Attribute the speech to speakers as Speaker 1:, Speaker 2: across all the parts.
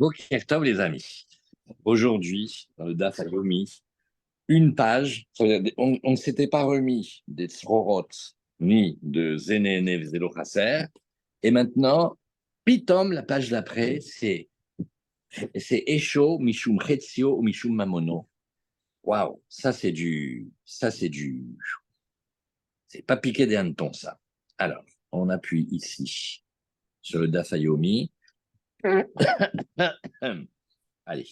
Speaker 1: Boker Tov, les amis. Aujourd'hui, dans le Daf Yomi, une page, on ne s'était pas remis des Tzrorot ni de Zenéné Zélo Chasser, et maintenant, Pitom, la page d'après, c'est Esho, Mishum Chetzio ou Mishum Mamono. Waouh, c'est pas piqué des hannetons, ça. Alors, on appuie ici sur le Daf Yomi. Allez.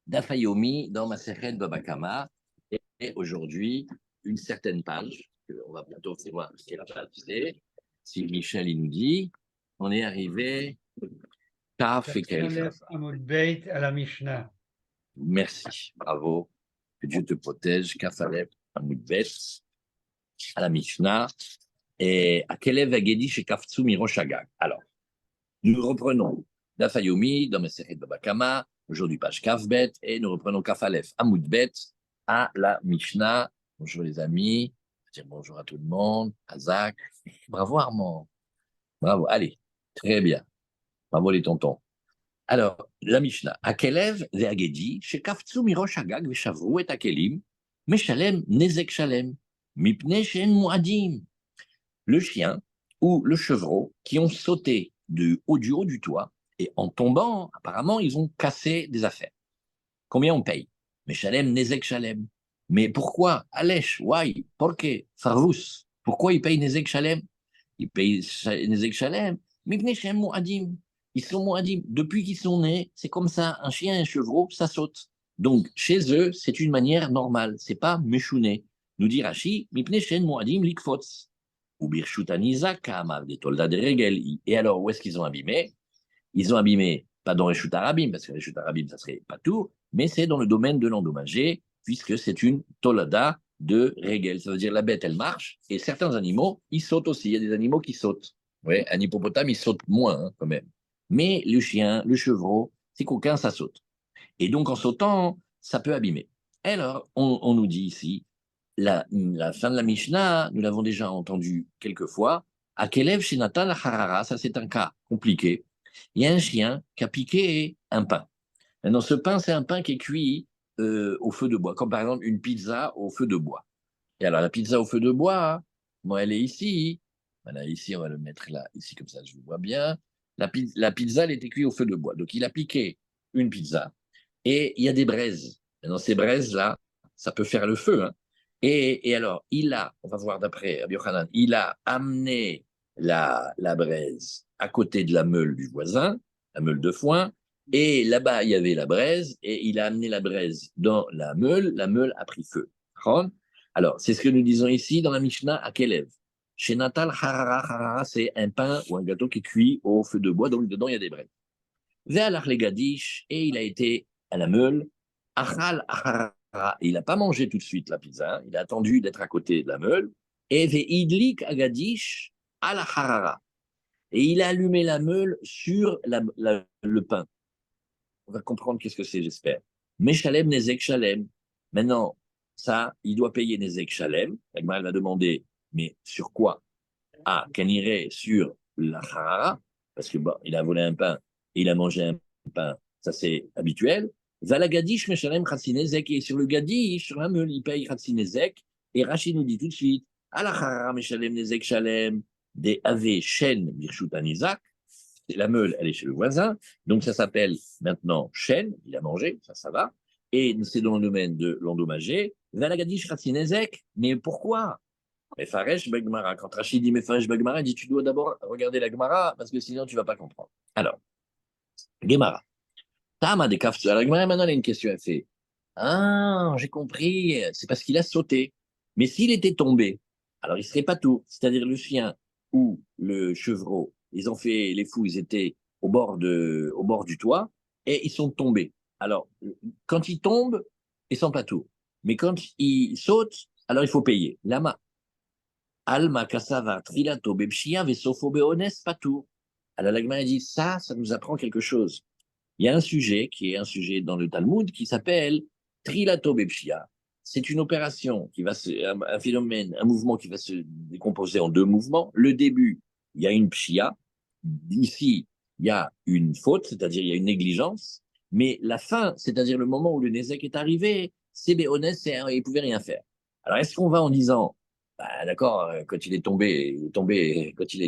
Speaker 1: Dafayomi dans ma Masechet Baba Kama, et aujourd'hui, une certaine page, on va bientôt voir ce qu'est la page, si Michel il nous dit, on est arrivé, Taf et quel.
Speaker 2: Amud Beit à la Mishnah.
Speaker 1: Merci, bravo, que Dieu te protège, Kafalep, Amud Beit, à la Mishnah, et à Kelev Agedi chez Kaftsou Mirosh Agag. Alors, nous reprenons Dafayomi dans Masechet Baba Kama, aujourd'hui page Kafbet, et nous reprenons Kafalef Amoudbet à la Mishnah. Bonjour les amis, dire bonjour à tout le monde, Azak, bravo Armand, bravo, allez, très bien, bravo les tontons. Alors, la Mishnah, Akelev ve Agedi, shekafzu mirosh Agag veshavru et Akelim, meshalem nezek shalem, mipne shen muadim. Le chien ou le chevreau qui ont sauté du haut du toit, et en tombant, apparemment, ils ont cassé des affaires. Combien on paye? Mais Shalem, Nezek Shalem. Mais pourquoi? Alech, why? Pourquoi? Farvus. Pourquoi ils payent Nezek Shalem? Ils payent Nezek Shalem. Mais Pnechem Mouadim. Ils sont Mouadim. Depuis qu'ils sont nés, c'est comme ça. Un chien et un chevreau, ça saute. Donc, chez eux, c'est une manière normale. C'est pas méchouné. Nous dit Rashi, Mipnechem Mouadim Likfots. Ou Birshutaniza Kamav, des Tolda de Regel. Et alors, où est-ce qu'ils ont abîmé? Ils ont abîmé, pas dans les chutes arabim, parce que les chutes arabim, ça serait pas tout, mais c'est dans le domaine de l'endommagé, puisque c'est une tolada de Regel. Ça veut dire la bête, elle marche, et certains animaux, ils sautent aussi. Il y a des animaux qui sautent. Ouais, un hippopotame, il saute moins, hein, quand même. Mais le chien, le chevreau, c'est qu'aucun, ça saute. Et donc, en sautant, ça peut abîmer. Alors, on nous dit ici, la fin de la Mishnah, nous l'avons déjà entendu quelques fois, à Kelev Shinatan Harara, ça c'est un cas compliqué. Il y a un chien qui a piqué un pain. Maintenant, ce pain, c'est un pain qui est cuit au feu de bois, comme par exemple une pizza au feu de bois. Et alors, la pizza au feu de bois, moi, elle est ici. Voilà, ici, on va le mettre là, ici, comme ça, je le vois bien. La pizza, elle était cuite au feu de bois. Donc, il a piqué une pizza et il y a des braises. Et dans ces braises-là, ça peut faire le feu, hein. Et alors, on va voir d'après Rabbi Yochanan, il a amené la braise à côté de la meule du voisin, la meule de foin, et là-bas, il y avait la braise, et il a amené la braise dans la meule a pris feu. Alors, c'est ce que nous disons ici dans la Mishnah à Kelev. Chez Natal, harara, c'est un pain ou un gâteau qui est cuit au feu de bois, donc dedans, il y a des braises. Et il a été à la meule, achal, achara, il n'a pas mangé tout de suite la pizza, il a attendu d'être à côté de la meule, et ve'idlik agadish al harara. Et il a allumé la meule sur le pain. On va comprendre qu'est-ce que c'est, j'espère. Meshalem nezek shalem. Maintenant, ça, il doit payer nezek shalem. Elle va demander, mais sur quoi? Ah, qu'elle irait sur la harara, parce que bon, il a volé un pain et il a mangé un pain, ça c'est habituel. Zalagadish meshalem chatzinezek, et sur le gadish, sur la meule, il paye chatzinezek. Et Rachid nous dit tout de suite, à la harara meshalem nezek shalem, des ave shen birshut anizak. La meule, elle est chez le voisin, donc ça s'appelle maintenant chêne, il a mangé, ça va, et c'est dans le domaine de l'endommagé. Zalagadish chatzinezek, mais pourquoi? Mefaresh Bagmara. Quand Rachid dit Mefaresh Bagmara, il dit tu dois d'abord regarder la Gemara parce que sinon tu ne vas pas comprendre. Alors, Gemara. Tama de Kafsu. Alors, Gemara, maintenant, elle a une question. Elle fait ah, j'ai compris, c'est parce qu'il a sauté. Mais s'il était tombé, alors il ne serait pas tout. C'est-à-dire le chien ou le chevreau, ils ont fait les fous, ils étaient au bord du toit et ils sont tombés. Alors, quand ils tombent, ils sont pas tout. Mais quand ils sautent, alors il faut payer. Lama. Alma Kassava Trilato Bepshia Vesofo Beones Patou. Alors la Gemara dit ça nous apprend quelque chose. Il y a un sujet qui est un sujet dans le Talmud qui s'appelle Trilato Bepshia. C'est une opération un phénomène, un mouvement qui va se décomposer en deux mouvements. Le début, il y a une pshia. Ici, il y a une faute, c'est-à-dire il y a une négligence, mais la fin, c'est-à-dire le moment où le Nézek est arrivé, c'est béhonnête, il ne pouvait rien faire. Alors, est-ce qu'on va en disant, bah, d'accord, quand il est tombé, quand il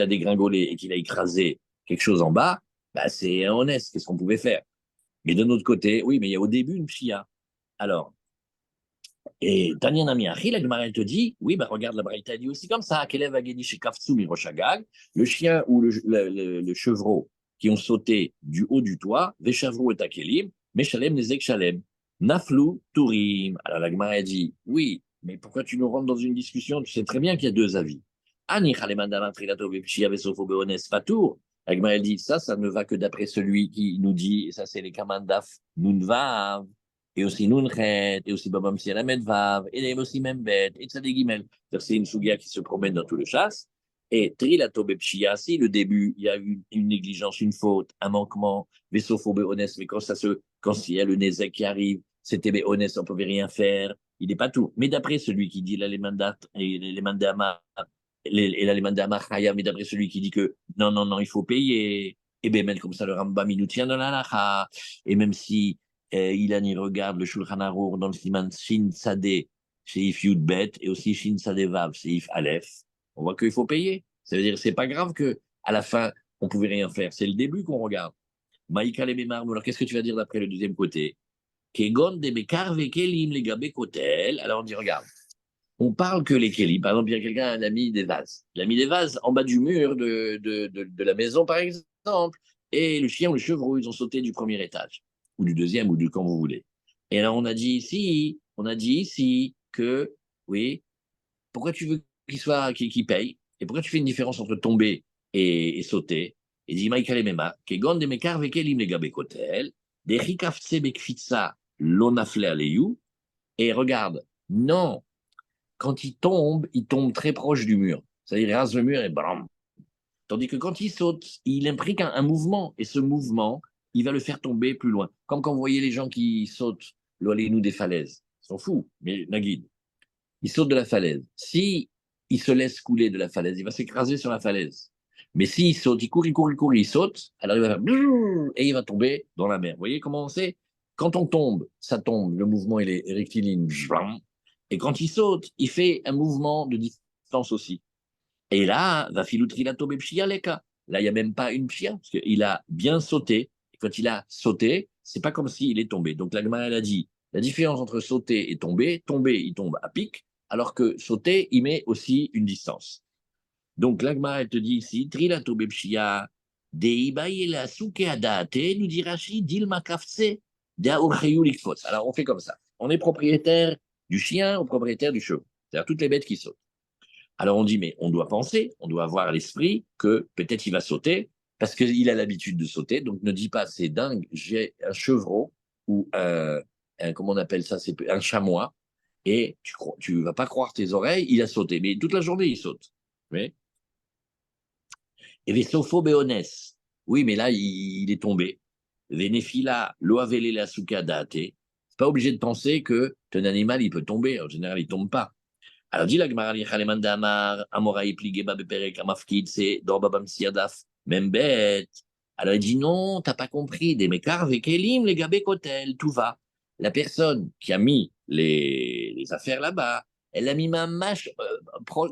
Speaker 1: a dégringolé et qu'il a écrasé quelque chose en bas, bah, c'est honnête, qu'est-ce qu'on pouvait faire? Mais d'un autre côté, oui, mais il y a au début une pshia. Alors, et Daniel Namiachi, la Gemara, elle te dit, oui, bah regarde, la Braïta dit aussi comme ça, Kelev Agedi chez Kaftsou Miroshagag, le chien ou le chevreau qui ont sauté du haut du toit, Veshavru et Akelim, Meshalem Nezek Shalem, Naflou Turim. Alors la Gemara, elle dit, oui, mais pourquoi tu nous rentres dans une discussion? Tu sais très bien qu'il y a deux avis. Ani Chalemandama Trilato Bepshia Vesofo Beones Patour. La Gemara, elle dit, ça ne va que d'après celui qui nous dit, et ça c'est les Kamandaf Nunvav et aussi Nunchet, et aussi Babam Sialamed Vav, et aussi Membet, et Tzadé Gimel. C'est une sougia qui se promène dans tout le chasse. Et Trilato Bepshia, si le début, il y a une négligence, une faute, un manquement, Vesofo Beones, mais quand il y a le Nezek qui arrive, c'était Beones, on ne pouvait rien faire, il n'est pas tout. Mais d'après celui qui dit l'Alemandat et l'Alemandama, et l'Alemandama Chaya, mais d'après celui qui dit que non, il faut payer, et bien même comme ça, le Rambam, il nous tient dans la lacha, et même si Ilan, il regarde le Shulchan Arour dans le Siman Shin Sadeh, Seif Yud Bet, et aussi Shin Sadeh Vav, Seif Aleph. On voit qu'il faut payer. Ça veut dire que c'est pas grave que à la fin, on pouvait rien faire. C'est le début qu'on regarde. Maïka le Bemarmou. Alors, qu'est-ce que tu vas dire d'après le deuxième côté? Kegon de Bekar Vekelim les Gabe Kotel. Alors, on dit, regarde. On parle que les Kelim. Par exemple, il y a quelqu'un, un ami des vases. L'ami des vases, en bas du mur de la maison, par exemple, et le chien ou le chevreau, ils ont sauté du premier étage, ou du deuxième, ou du quand vous voulez. Et là, on a dit ici que, oui, pourquoi tu veux qu'il paye? Et pourquoi tu fais une différence entre tomber et sauter? Et dit, Maïkale Mema, Kegon de Mekar Vekelim les Gabekotel, de Rikafse Bekfitsa, Lonafle Aleyu, et regarde, non, quand il tombe très proche du mur. C'est-à-dire, il rase le mur et blam. Tandis que quand il saute, il implique un mouvement. Et ce mouvement, il va le faire tomber plus loin. Comme quand vous voyez les gens qui sautent, nous des falaises. Ils sont fous, mais Naguide. Il saute de la falaise. Si il se laisse couler de la falaise, il va s'écraser sur la falaise. Mais s'il saute, il saute, alors il va faire et il va tomber dans la mer. Vous voyez comment on sait? Quand on tombe, ça tombe, le mouvement il est rectiligne. Et quand il saute, il fait un mouvement de distance aussi. Et là, va filutri la tobe leka. Là, il n'y a même pas une pshia, parce qu'il a bien sauté. Et quand il a sauté, c'est pas comme s'il est tombé. Donc la Gemara, elle a dit, la différence entre sauter et tomber, il tombe à pic, alors que sauter, il met aussi une distance. Donc la Gemara, elle te dit ici, trila tobe pshia, deibaïla souke adate, nous dit Rashi, dilma kafse, da urcheyu likfos. Alors on fait comme ça. On est propriétaire du chien ou propriétaire du cheveu. C'est-à-dire toutes les bêtes qui sautent. Alors on dit, mais on doit penser, on doit avoir à l'esprit que peut-être il va sauter, parce qu'il a l'habitude de sauter, donc ne dis pas, c'est dingue, j'ai un chevreau, ou comment on appelle ça, c'est un chamois, et tu vas pas croire tes oreilles, il a sauté, mais toute la journée il saute. Mais, et Vesofo Beones, oui, mais là il est tombé. Venefila, loavele la soukadate, c'est pas obligé de penser que ton animal il peut tomber, en général il tombe pas. Alors, dit la Gemara, Damar, Amoraï Pligeba Beperek, Amafkid, c'est Dorbabam Siadaf, même bête. Alors, il dit non, t'as pas compris, des Mekar, Vekelim, les Gabé Kotel, tout va. La personne qui a mis les affaires là-bas, elle a mis ma mâche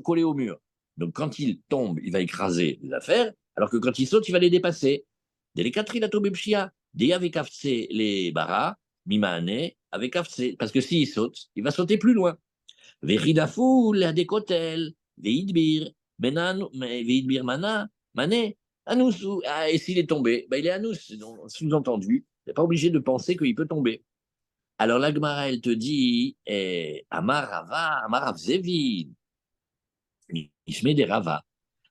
Speaker 1: collée au mur. Donc, quand il tombe, il va écraser les affaires, alors que quand il saute, il va les dépasser. Dès les quatre, il a tombé Pshia, dès avec Afse les baras, Mimane, avec Afse, parce que s'il saute, il va sauter plus loin. Veridafou, la décotel, veidbir, veidbir mana, mané, anous, et s'il est tombé, ben il est anous, sous-entendu, il n'est pas obligé de penser qu'il peut tomber. Alors l'Agmara, elle te dit, Amar Rava, Amar Rav Zevin, il se met des Rava.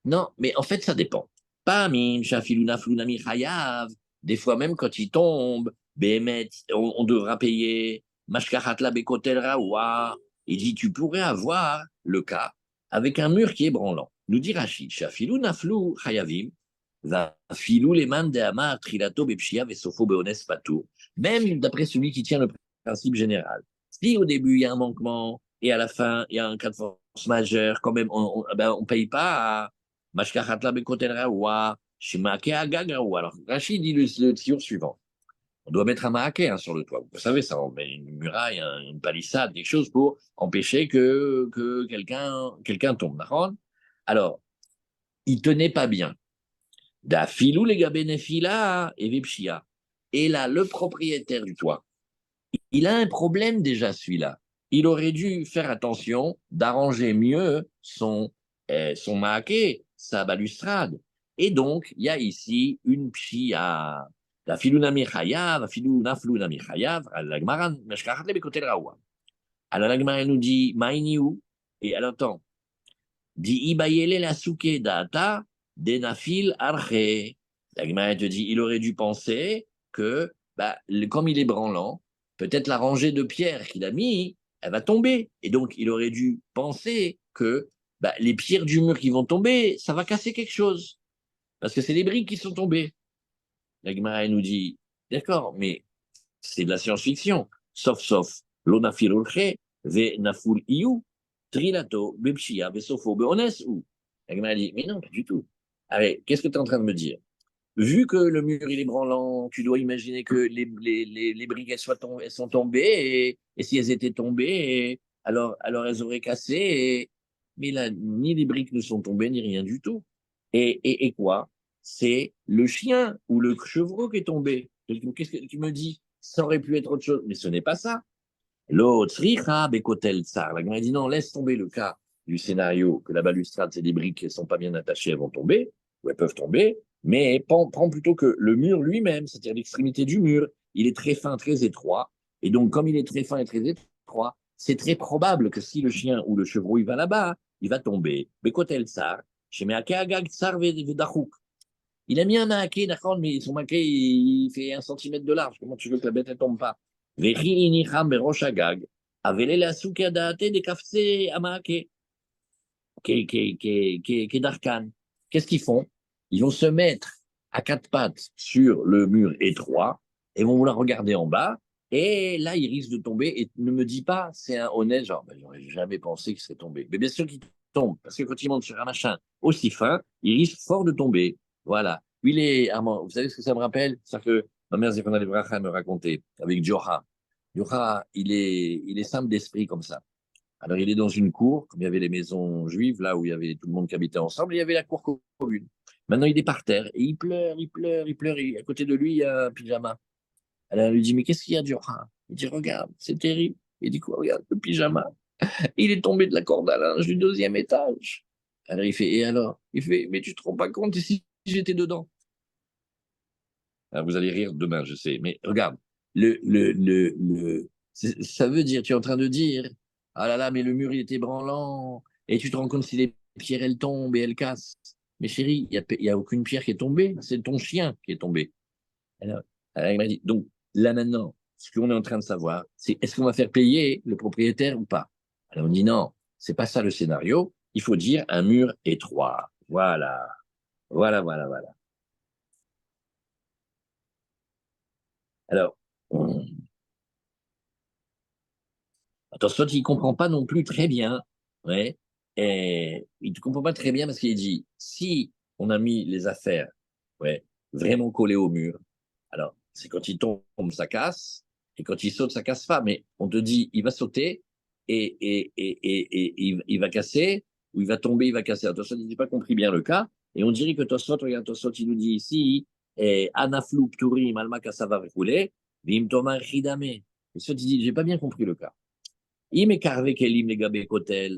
Speaker 1: Non, mais en fait, ça dépend. Pamim, Shafiluna, Flunami, Chayav, des fois même quand il tombe, Behemet, on devra payer, Mashkahat la Bekotel Rawa. Il dit, tu pourrais avoir le cas avec un mur qui est branlant. Nous dit Rachid, Shafilou Naflou Chayavim, va filou les man de Amar, Trilato, Bepshia, Vesofo, Beones, Patou. Même d'après celui qui tient le principe général. Si au début il y a un manquement et à la fin il y a un cas de force majeure, quand même, on ne paye pas Mashkachatla bekotel raoua, shemake agag raoua. Alors, Rachid dit le tir suivant. On doit mettre un maaké sur le toit. Vous savez, ça, on met une muraille, une palissade, quelque chose pour empêcher que quelqu'un tombe. Alors, il tenait pas bien. Da filou les gabenefila et vipshia. Et là, le propriétaire du toit, il a un problème déjà, celui-là. Il aurait dû faire attention d'arranger mieux son maaké, sa balustrade. Et donc, il y a ici une pshia. La filuna michayav, la filuna fluna michayav, la gmaran, meshkachat le bekotel raoua. Alors la gmaran nous dit, maïniou, et alors attends, dit ibayele la souke data, denafil arche. La gmaran te dit, il aurait dû penser que, comme il est branlant, peut-être la rangée de pierres qu'il a mis, elle va tomber. Et donc, il aurait dû penser que les pierres du mur qui vont tomber, ça va casser quelque chose. Parce que c'est les briques qui sont tombées. La Gemara nous dit, d'accord, mais c'est de la science-fiction. Sauf, l'onafil olche, ve naful iou, trilato, bepshia, ve sofo, beones ou. La Gemara dit, mais non, pas du tout. Allez, qu'est-ce que tu es en train de me dire? Vu que le mur il est branlant, tu dois imaginer que les briques elles sont tombées, et si elles étaient tombées, alors elles auraient cassé. Mais là, ni les briques ne sont tombées, ni rien du tout. Et quoi? C'est le chien ou le chevreau qui est tombé. Qu'est-ce que tu me dis? Ça aurait pu être autre chose, mais ce n'est pas ça. L'autre, bekotel tsar. La Gemara dit non, laisse tomber le cas du scénario que la balustrade, c'est des briques qui ne sont pas bien attachées, elles vont tomber, ou elles peuvent tomber, mais prends plutôt que le mur lui-même, c'est-à-dire l'extrémité du mur, il est très fin, très étroit, et donc comme il est très fin et très étroit, c'est très probable que si le chien ou le chevreau il va là-bas, il va tomber. Bekotel tsar, shemeakeagag tsar vedachouk. Il a mis un maquet, d'accord, mais son maquet, il fait 1 centimètre de large. Comment tu veux que la bête ne tombe pas? Qu'est-ce qu'ils font? Ils vont se mettre à 4 pattes sur le mur étroit et vont vouloir regarder en bas. Et là, ils risquent de tomber. Et ne me dis pas, c'est un honnête, genre, j'aurais jamais pensé qu'il serait tombé. Mais bien sûr qu'il tombe, parce que quand il monte sur un machin aussi fin, il risque fort de tomber. Voilà. Lui, Armand, vous savez ce que ça me rappelle? C'est que ma mère Zéphana Lebracha me racontait avec Joha. Joha, il est simple d'esprit comme ça. Alors, il est dans une cour, comme il y avait les maisons juives, là où il y avait tout le monde qui habitait ensemble, il y avait la cour commune. Maintenant, il est par terre et il pleure, il pleure, il pleure. Et à côté de lui, il y a un pyjama. Alors, elle lui dit, mais qu'est-ce qu'il y a, Joha? Il dit, regarde, c'est terrible. Il dit, quoi, regarde, le pyjama. Il est tombé de la corde à linge du 2e étage. Alors, il fait, et alors? Il fait, mais tu te rends pas compte si j'étais dedans? Alors, vous allez rire demain, je sais, mais regarde, ça veut dire, tu es en train de dire, ah là là, mais le mur, il était branlant, et tu te rends compte si les pierres, elles tombent et elles cassent. Mais chérie, il y a aucune pierre qui est tombée, c'est ton chien qui est tombé. Alors, il m'a dit, donc là maintenant, ce qu'on est en train de savoir, c'est est-ce qu'on va faire payer le propriétaire ou pas? Alors on dit non, c'est pas ça le scénario, il faut dire un mur étroit. Voilà, voilà. Alors, attention, il ne comprend pas non plus très bien. Ouais, et il ne comprend pas très bien parce qu'il dit, si on a mis les affaires ouais, vraiment collées au mur, alors c'est quand il tombe, ça casse, et quand il saute, ça casse pas. Mais on te dit, il va sauter, et il va casser, ou il va tomber, il va casser. Attention, il n'a pas compris bien le cas. Et on dirait que Tosfot, regarde, Tosfot, il nous dit ici, Anaflou, Pturim, Alma, Kassava, Refoulé, Vim, Tomar, Hidame. Et ça, il dit, j'ai pas bien compris le cas.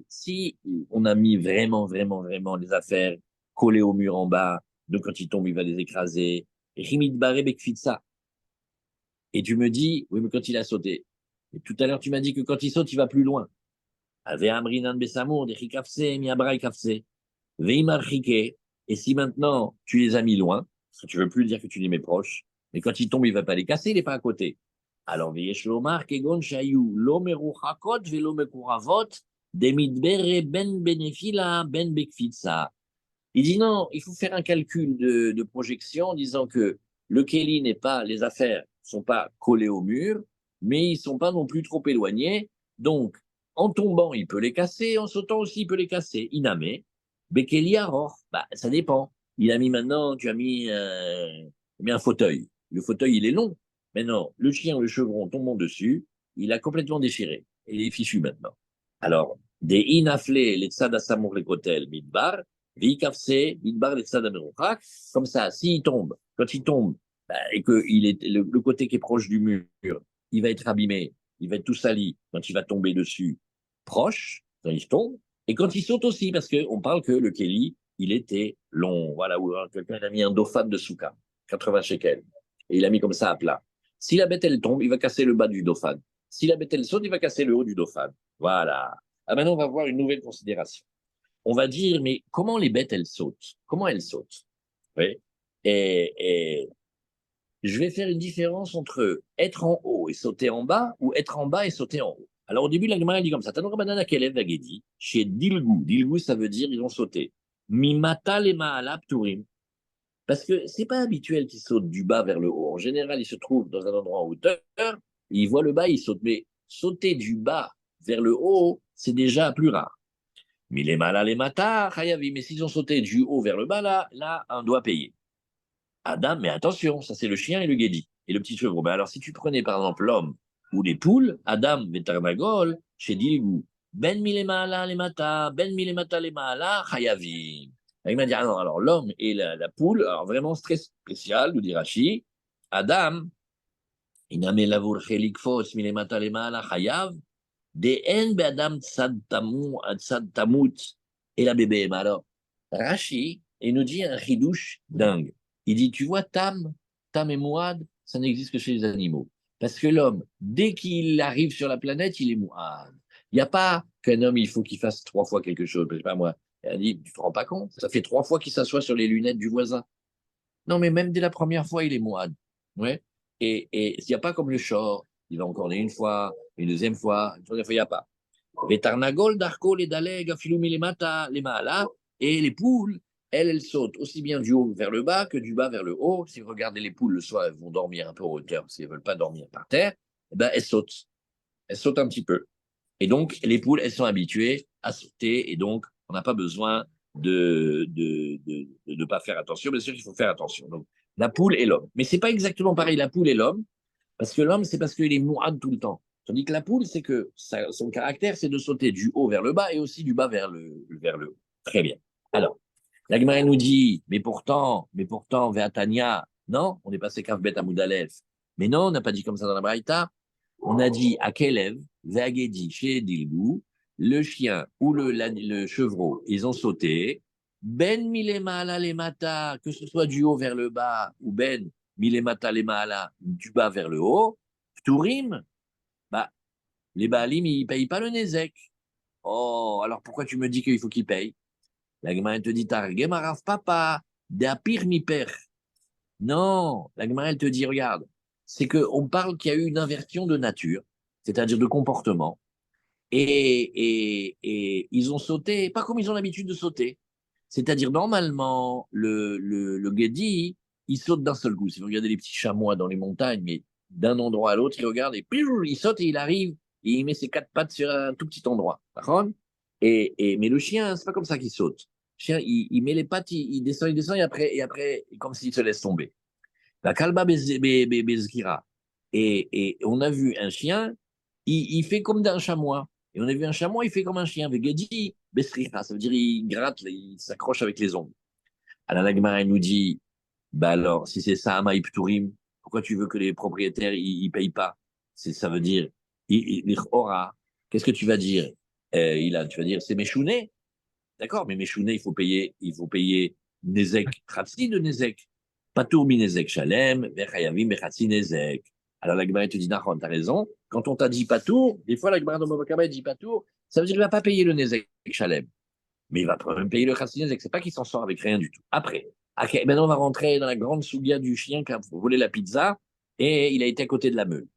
Speaker 1: Si on a mis vraiment les affaires collées au mur en bas, donc quand il tombe, il va les écraser. Et tu me dis, oui, mais quand il a sauté. Et tout à l'heure, tu m'as dit que quand il saute, il va plus loin. Et si maintenant, tu les as mis loin, parce que tu veux plus dire que tu les mets proches, mais quand il tombe, il va pas les casser, il n'est pas à côté. Alors, il dit non, il faut faire un calcul de projection en disant que le Kéli n'est pas, les affaires ne sont pas collées au mur, mais ils ne sont pas non plus trop éloignés. Donc, en tombant, il peut les casser, en sautant aussi, il peut les casser. Iname. Bekeli Aror, bah, ça dépend. Il a mis maintenant, mis un fauteuil. Le fauteuil, il est long. Maintenant, le chien, le chevron tombant dessus, il a complètement déchiré. Il est fichu maintenant. Alors, des inafle, les tzad asamour les kotel, midbar, vikafse, midbar, les tzad amerochak. Comme ça, s'il tombe, quand il tombe, bah, et que le côté qui est proche du mur, il va être abîmé, il va être tout sali quand il va tomber dessus, proche, quand il tombe. Et quand il saute aussi, parce qu'on parle que le Kelly, il était long. Voilà, où quelqu'un a mis un dauphin de souka, 80 shekels. Et il a mis comme ça à plat. Si la bête, elle tombe, il va casser le bas du dauphin. Si la bête, elle saute, il va casser le haut du dauphin. Voilà. Ah, maintenant, on va voir une nouvelle considération. On va dire, mais comment les bêtes, elles sautent? Comment elles sautent? Oui. Et je vais faire une différence entre être en haut et sauter en bas, ou être en bas et sauter en haut. Alors au début, la Gemara dit comme ça, Tanoura Banana Kelev Vagedi, chez Dilgou. Dilgou, ça veut dire ils ont sauté. Mimata les Maala Pturim. Parce que c'est pas habituel qu'ils sautent du bas vers le haut. En général, ils se trouvent dans un endroit en hauteur, ils voient le bas, ils sautent. Mais sauter du bas vers le haut, c'est déjà plus rare. Mais les Maala les Mata, Chayavi. Mais s'ils ont sauté du haut vers le bas, là, on doit payer. Adam, mais attention, ça c'est le chien et le guédi, et le petit chevreau. Ben alors, si tu prenais par exemple l'homme ou les poules, Adam, Vetarnagol, chez Dilgou, Ben Milemala les mata, Ben Milemata les maala, Chayavi. Il m'a dit, ah non, alors l'homme et la poule, alors vraiment très spécial, nous dit Rashi, Adam, Iname lavur chelik fos, Milemata les maala, Chayav, de en be Adam tzad tamut, et la bébé. Alors, Rashi, il nous dit un chidouche dingue. Il dit, tu vois, Tam et Mouad, ça n'existe que chez les animaux. Parce que l'homme, dès qu'il arrive sur la planète, il est Mouad. Il n'y a pas qu'un homme, il faut qu'il fasse 3 fois quelque chose. Je sais pas moi. Elle dit, tu te rends pas compte? Ça fait 3 fois qu'il s'assoit sur les lunettes du voisin. Non, mais même dès la première fois, il est Mouad. Ouais. Et il n'y a pas comme le short. Il va encore une fois, une deuxième fois, une troisième fois, il n'y a pas. Vetarnagol, Darko, les Daleg, Afilumi, les Mata, les Maala, et les poules, elles sautent aussi bien du haut vers le bas que du bas vers le haut. Si vous regardez les poules le soir, elles vont dormir un peu en hauteur parce qu'elles ne veulent pas dormir par terre. Eh ben, elles sautent. Elles sautent un petit peu. Et donc, les poules, elles sont habituées à sauter, et donc, on n'a pas besoin de pas faire attention. Bien sûr qu'il faut faire attention. Donc, la poule et l'homme. Mais c'est pas exactement pareil, la poule et l'homme, parce que l'homme, c'est parce qu'il est mouad tout le temps. Tandis que la poule, c'est que son caractère, c'est de sauter du haut vers le bas et aussi du bas vers le haut. Très bien. Alors, la Gemara nous dit, mais pourtant, Veatania, non, on est passé Kafbet à Moudalef. Mais non, on n'a pas dit comme ça dans la Braïta. On a dit à Kelev, Veagedi, chez Dilgou, le chien ou le chevreau, ils ont sauté. Ben milema les mata, que ce soit du haut vers le bas, ou ben milemata les maala, du bas vers le haut, Tourim, bah, les Baalim, ils ne payent pas le Nezek. Oh, alors pourquoi tu me dis qu'il faut qu'ils payent? La Gemara te dit, Targemarav papa, d'apir mi père. Non, la Gemara, elle te dit, regarde, c'est qu'on parle qu'il y a eu une inversion de nature, c'est-à-dire de comportement, et ils ont sauté, pas comme ils ont l'habitude de sauter. C'est-à-dire, normalement, le Guédi, il saute d'un seul coup. Si vous regardez les petits chamois dans les montagnes, mais d'un endroit à l'autre, il regarde et piou, il saute et il arrive, et il met ses 4 pattes sur un tout petit endroit. D'accord? Mais le chien, c'est pas comme ça qu'il saute. Le chien, il met les pattes, il descend, et après, comme s'il se laisse tomber. La kalba bezkira. Et on a vu un chien, il fait comme d'un chamois. Et on a vu un chamois, il fait comme un chien. Vegedi bezkira, ça veut dire il gratte, il s'accroche avec les ongles. Alors la Gemara nous dit, bah alors, si c'est ça, Amaï Pturim, pourquoi tu veux que les propriétaires, ils payent pas? Ça veut dire, il aura. Qu'est-ce que tu vas dire? Tu vas dire, c'est Méchouné. D'accord, mais Meshouné, il faut payer Nezek, Khatsi de Nezek. Patour mi Nezek Shalem, Vechayavim, Bechatsi Nezek. Alors la Gemara te dit, Nahon, t'as raison. Quand on t'a dit Patour, des fois la Gemara de Mobakaba dit Patour, ça veut dire qu'il ne va pas payer le Nezek Shalem. Mais il va quand même payer le Khatsi Nezek. C'est pas qu'il s'en sort avec rien du tout. Après, maintenant on va rentrer dans la grande sougia du chien qui a volé la pizza et il a été à côté de la meule.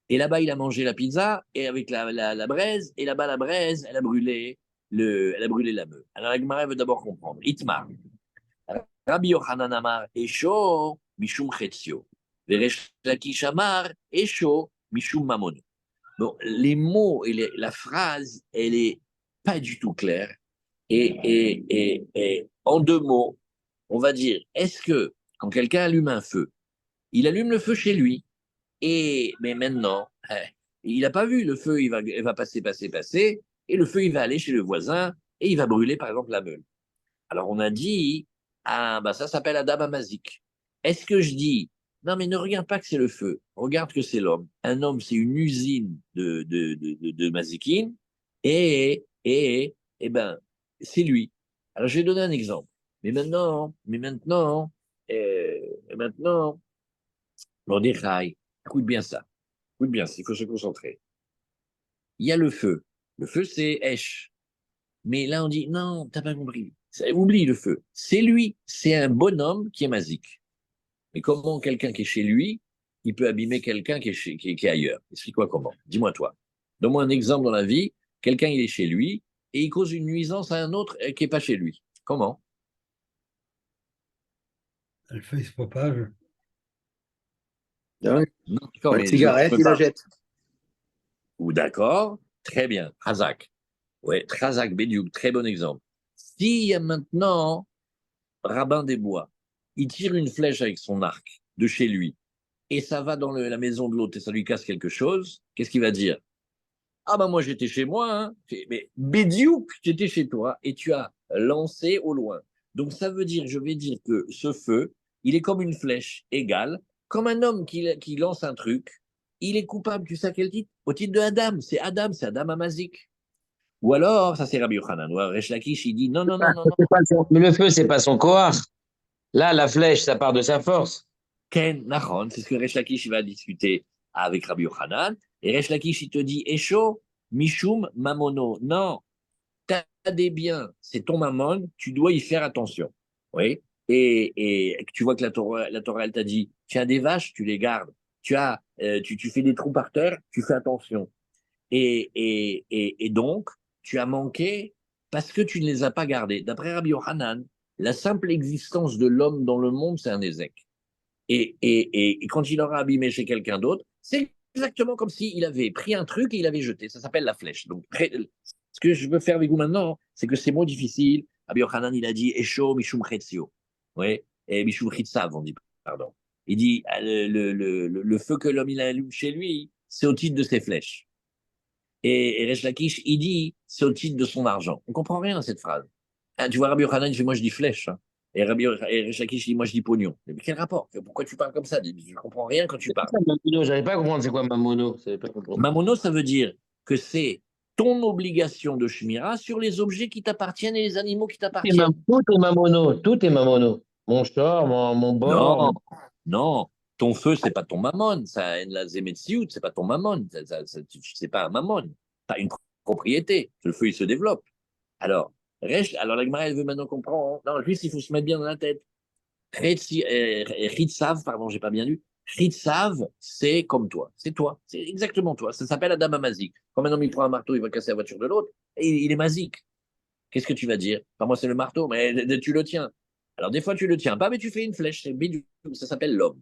Speaker 1: Et là-bas, il a mangé la pizza et avec la braise, et là-bas, la braise, elle a brûlé la meule. Alors, la Gemara veut d'abord comprendre. Itmar. Rabbi Yochanan Amar, Esho, Mishum Chetzio. Veresh Lakish Amar, Esho, Mishum Mamon. Bon, les mots et la phrase, elle est pas du tout claire. Et en deux mots, on va dire, est-ce que quand quelqu'un allume un feu, il allume le feu chez lui, mais maintenant, il n'a pas vu le feu, il va passer, et le feu, il va aller chez le voisin, et il va brûler, par exemple, la meule. Alors, on a dit, ah, bah, ça s'appelle Adam Amazik. Est-ce que je dis, non, mais ne regarde pas que c'est le feu, regarde que c'est l'homme. Un homme, c'est une usine de mazikin, et ben, c'est lui. Alors, je vais donner un exemple. Mais maintenant, Mordechai, écoute bien ça. Écoute bien, il faut se concentrer. Il y a le feu. Le feu, c'est Esh. Mais là, on dit, non, t'as pas compris. Oublie le feu. C'est lui, c'est un bonhomme qui est mazik. Mais comment quelqu'un qui est chez lui, il peut abîmer quelqu'un qui est ailleurs? Explique-moi comment. Dis-moi toi. Donne-moi un exemple dans la vie. Quelqu'un, il est chez lui et il cause une nuisance à un autre qui n'est pas chez lui. Comment?
Speaker 2: Le feu il se propage.
Speaker 3: Ah ouais.
Speaker 1: Non, d'accord,
Speaker 3: Pas de
Speaker 1: mais je
Speaker 3: cigarette,
Speaker 1: peux
Speaker 3: il la
Speaker 1: pas.
Speaker 3: jette.
Speaker 1: Ou d'accord, très bien. Razak. Ouais, Razak Bediou, très bon exemple. S'il y a maintenant Rabbin des Bois, il tire une flèche avec son arc de chez lui et ça va dans la maison de l'autre et ça lui casse quelque chose, qu'est-ce qu'il va dire? Ah ben moi j'étais chez moi, hein. Mais Bédiouk, tu étais chez toi et tu as lancé au loin. Donc ça veut dire, je vais dire que ce feu, il est comme une flèche égale, comme un homme qui lance un truc, il est coupable, tu sais à quel titre? Au titre de Adam, c'est Adam Amazik. Ou alors, ça c'est Rabbi Yochanan, ou alors Resh Lakish, il dit non, non, non, non, non,
Speaker 4: Mais le feu, c'est pas son koar. Là, la flèche, ça part de sa force.
Speaker 1: Ken Nachon, c'est ce que Resh Lakish il va discuter avec Rabbi Yochanan. Et Resh Lakish, il te dit Esho, Mishum, Mamono. Non, tu as des biens, c'est ton mammon, tu dois y faire attention. Oui. Et tu vois que la Torah elle t'a dit tu as des vaches, tu les gardes. Tu fais des trous par terre, tu fais attention. Et donc, tu as manqué parce que tu ne les as pas gardés. D'après Rabbi Yochanan, la simple existence de l'homme dans le monde, c'est un ézec. Et quand il aura abîmé chez quelqu'un d'autre, c'est exactement comme s'il avait pris un truc et il avait jeté. Ça s'appelle la flèche. Donc, ce que je veux faire avec vous maintenant, c'est que ces mots difficiles, Rabbi Yochanan, il a dit Esho Mishum Chetzio. Oui, et Mishum Chetzav, on dit, pardon. Il dit le feu que l'homme il allume chez lui, c'est au titre de ses flèches. Et Resh Lakish, il dit c'est au titre de son argent. On comprend rien à cette phrase. Ah, tu vois, Rabbi Yochanan, il fait moi je dis flèche. Hein. Et Resh Lakish, il dit moi je dis pognon. Mais quel rapport? Pourquoi tu parles comme ça? Je ne comprends rien quand tu
Speaker 4: C'est
Speaker 1: parles.
Speaker 4: ça, Mamono. J'arrive pas à comprendre c'est quoi Mamono. J'avais pas compris.
Speaker 1: Mamono, ça veut dire que c'est ton obligation de Shmira sur les objets qui t'appartiennent et les animaux qui t'appartiennent.
Speaker 4: Tout est Mamono. Tout est Mamono. Mon short, mon bord.
Speaker 1: Non, non. Ton feu, c'est pas ton mammon. Ça, la zemetsiout, c'est pas ton mammon. C'est pas un mammon. Tu as une propriété. Le feu, il se développe. Alors la Gemara, elle veut maintenant comprendre. Non, juste, il faut se mettre bien dans la tête. Ritsav, pardon, j'ai pas bien lu. Ritsav, c'est comme toi. C'est toi. C'est exactement toi. Ça s'appelle Adam Amazik. Quand un homme il prend un marteau, il va casser la voiture de l'autre, et il est mazik. Qu'est-ce que tu vas dire? Enfin, moi, c'est le marteau, mais tu le tiens. Alors, des fois, tu le tiens pas, mais tu fais une flèche. Ça s'appelle l'homme.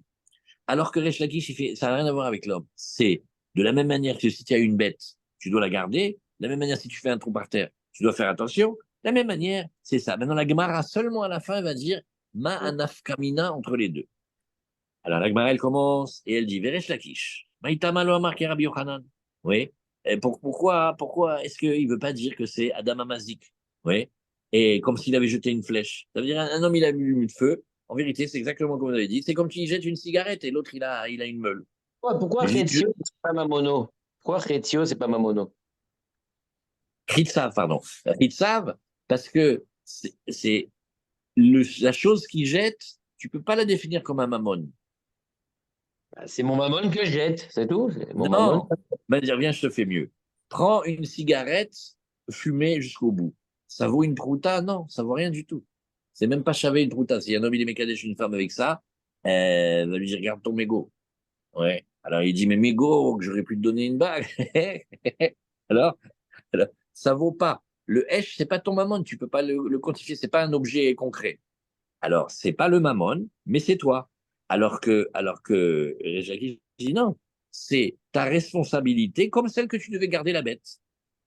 Speaker 1: Alors que Resh Lakish, ça n'a rien à voir avec l'homme. C'est de la même manière que si tu as une bête, tu dois la garder. De la même manière, si tu fais un trou par terre, tu dois faire attention. De la même manière, c'est ça. Maintenant, la Gemara, seulement à la fin, elle va dire Ma anafkamina entre les deux. Alors, la Gemara, elle commence et elle dit Veresh Lakish. Maïtama lo amar Rabbi Yochanan. Oui. Et pourquoi est-ce qu'il ne veut pas dire que c'est Adam Amazik? Oui. Et comme s'il avait jeté une flèche. Ça veut dire un homme, il a mis le feu. En vérité, c'est exactement comme vous avez dit. C'est comme s'il jette une cigarette et l'autre, il a une meule.
Speaker 4: Pourquoi
Speaker 1: Mais
Speaker 4: Chétio, c'est pas Mamono? Pourquoi Chétio, c'est pas Mamono?
Speaker 1: Ritsav, pardon. Ritsav, parce que c'est la chose qu'il jette, tu peux pas la définir comme un mammon.
Speaker 4: Bah, c'est mon Mamon que je jette, c'est tout. C'est mon Mamon.
Speaker 1: Non. Ben, dire, viens, je te fais mieux. Prends une cigarette fumée jusqu'au bout. Ça vaut une prouta? Non, ça vaut rien du tout. C'est même pas chavé une prouta. Si un homme il est mécadèche une femme avec ça, va lui dire, regarde ton mégot. Ouais. Alors il dit, mais mégot, que j'aurais pu te donner une bague. alors, alors, ça vaut pas. Le hesh, c'est pas ton mammon, tu peux pas le quantifier, c'est pas un objet concret. Alors, c'est pas le mammon, mais c'est toi. Alors que Jackie dit non, c'est ta responsabilité comme celle que tu devais garder la bête.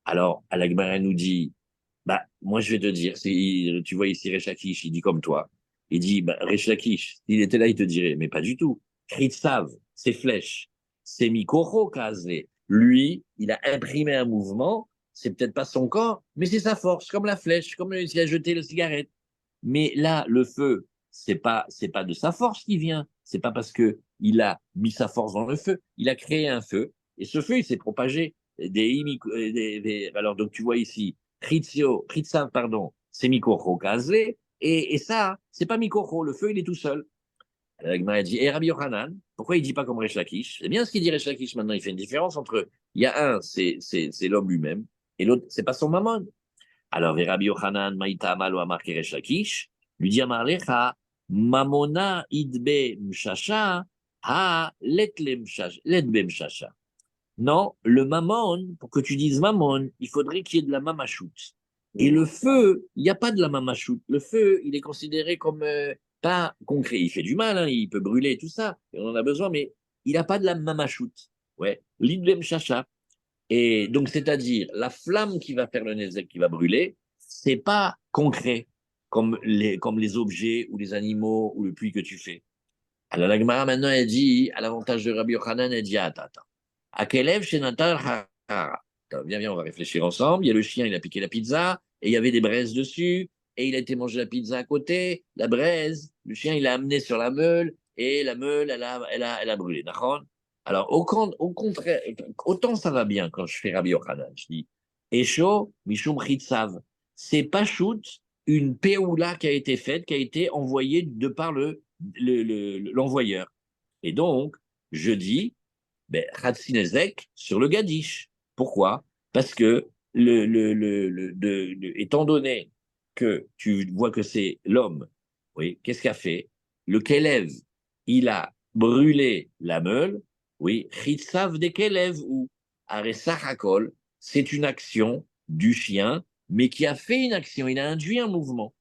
Speaker 1: Alors, Al-Akbar nous dit, Bah, moi, je vais te dire, tu vois ici Resh Lakish, il dit comme toi. Il dit, bah, Resh Lakish, s'il était là, il te dirait, mais pas du tout. Kritsav, ses flèches, c'est Mikoro Kazé. Lui, il a imprimé un mouvement, c'est peut-être pas son corps, mais c'est sa force, comme la flèche, comme s'il a jeté la cigarette. Mais là, le feu, c'est pas de sa force qui vient. C'est pas parce que il a mis sa force dans le feu. Il a créé un feu, et ce feu, il s'est propagé. Alors, donc, tu vois ici, Kritsa, pardon, c'est Mikoro Kazé, et ça, c'est pas Mikoro, le feu, il est tout seul. Alors, la Gemara dit, et Rabbi Yochanan, pourquoi il dit pas comme Resh Lakish? C'est bien ce qu'il dit Resh Lakish maintenant, il fait une différence entre, il y a un, c'est l'homme lui-même, et l'autre, c'est pas son maman. Alors, Rabbi Yochanan, Maïta Amal ou Amar Keresh Lakish, lui dit Amarlecha, Mamona idbe mshasha, ha letbe mshasha. Non, le mammon, pour que tu dises mammon, il faudrait qu'il y ait de la mamachoute. Et le feu, il n'y a pas de la mamachoute. Le feu, il est considéré comme pas concret. Il fait du mal, hein, il peut brûler et tout ça, et on en a besoin, mais il n'a pas de la mamachoute. Ouais, l'idbe mshasha. Et donc, c'est-à-dire, la flamme qui va faire le nézek, qui va brûler, c'est pas concret, comme les objets ou les animaux ou le puits que tu fais. Alors, la Gemara, maintenant, elle dit, à l'avantage de Rabbi Yochanan, elle dit, attends, attends. À quel élève chez Natal Hara? Viens, viens, on va réfléchir ensemble. Il y a le chien, il a piqué la pizza, et il y avait des braises dessus, et il a été manger la pizza à côté, la braise, le chien, il l'a amené sur la meule, et la meule, elle a brûlé. D'accord? Alors, au contraire, autant ça va bien quand je fais Rabbi Yochanan. Je dis, Esho, Mishum Chitzav. C'est pas shoot, une péoula qui a été faite, qui a été envoyée de par l'envoyeur. Et donc, je dis, ben, Hatzinezek sur le Gadish. Pourquoi? Parce que, étant donné que tu vois que c'est l'homme, oui, qu'est-ce qu'a fait? Le Kelev, il a brûlé la meule, oui, Chitsav de Kelev, ou Aresachakol, c'est une action du chien, mais qui a fait une action, il a induit un mouvement.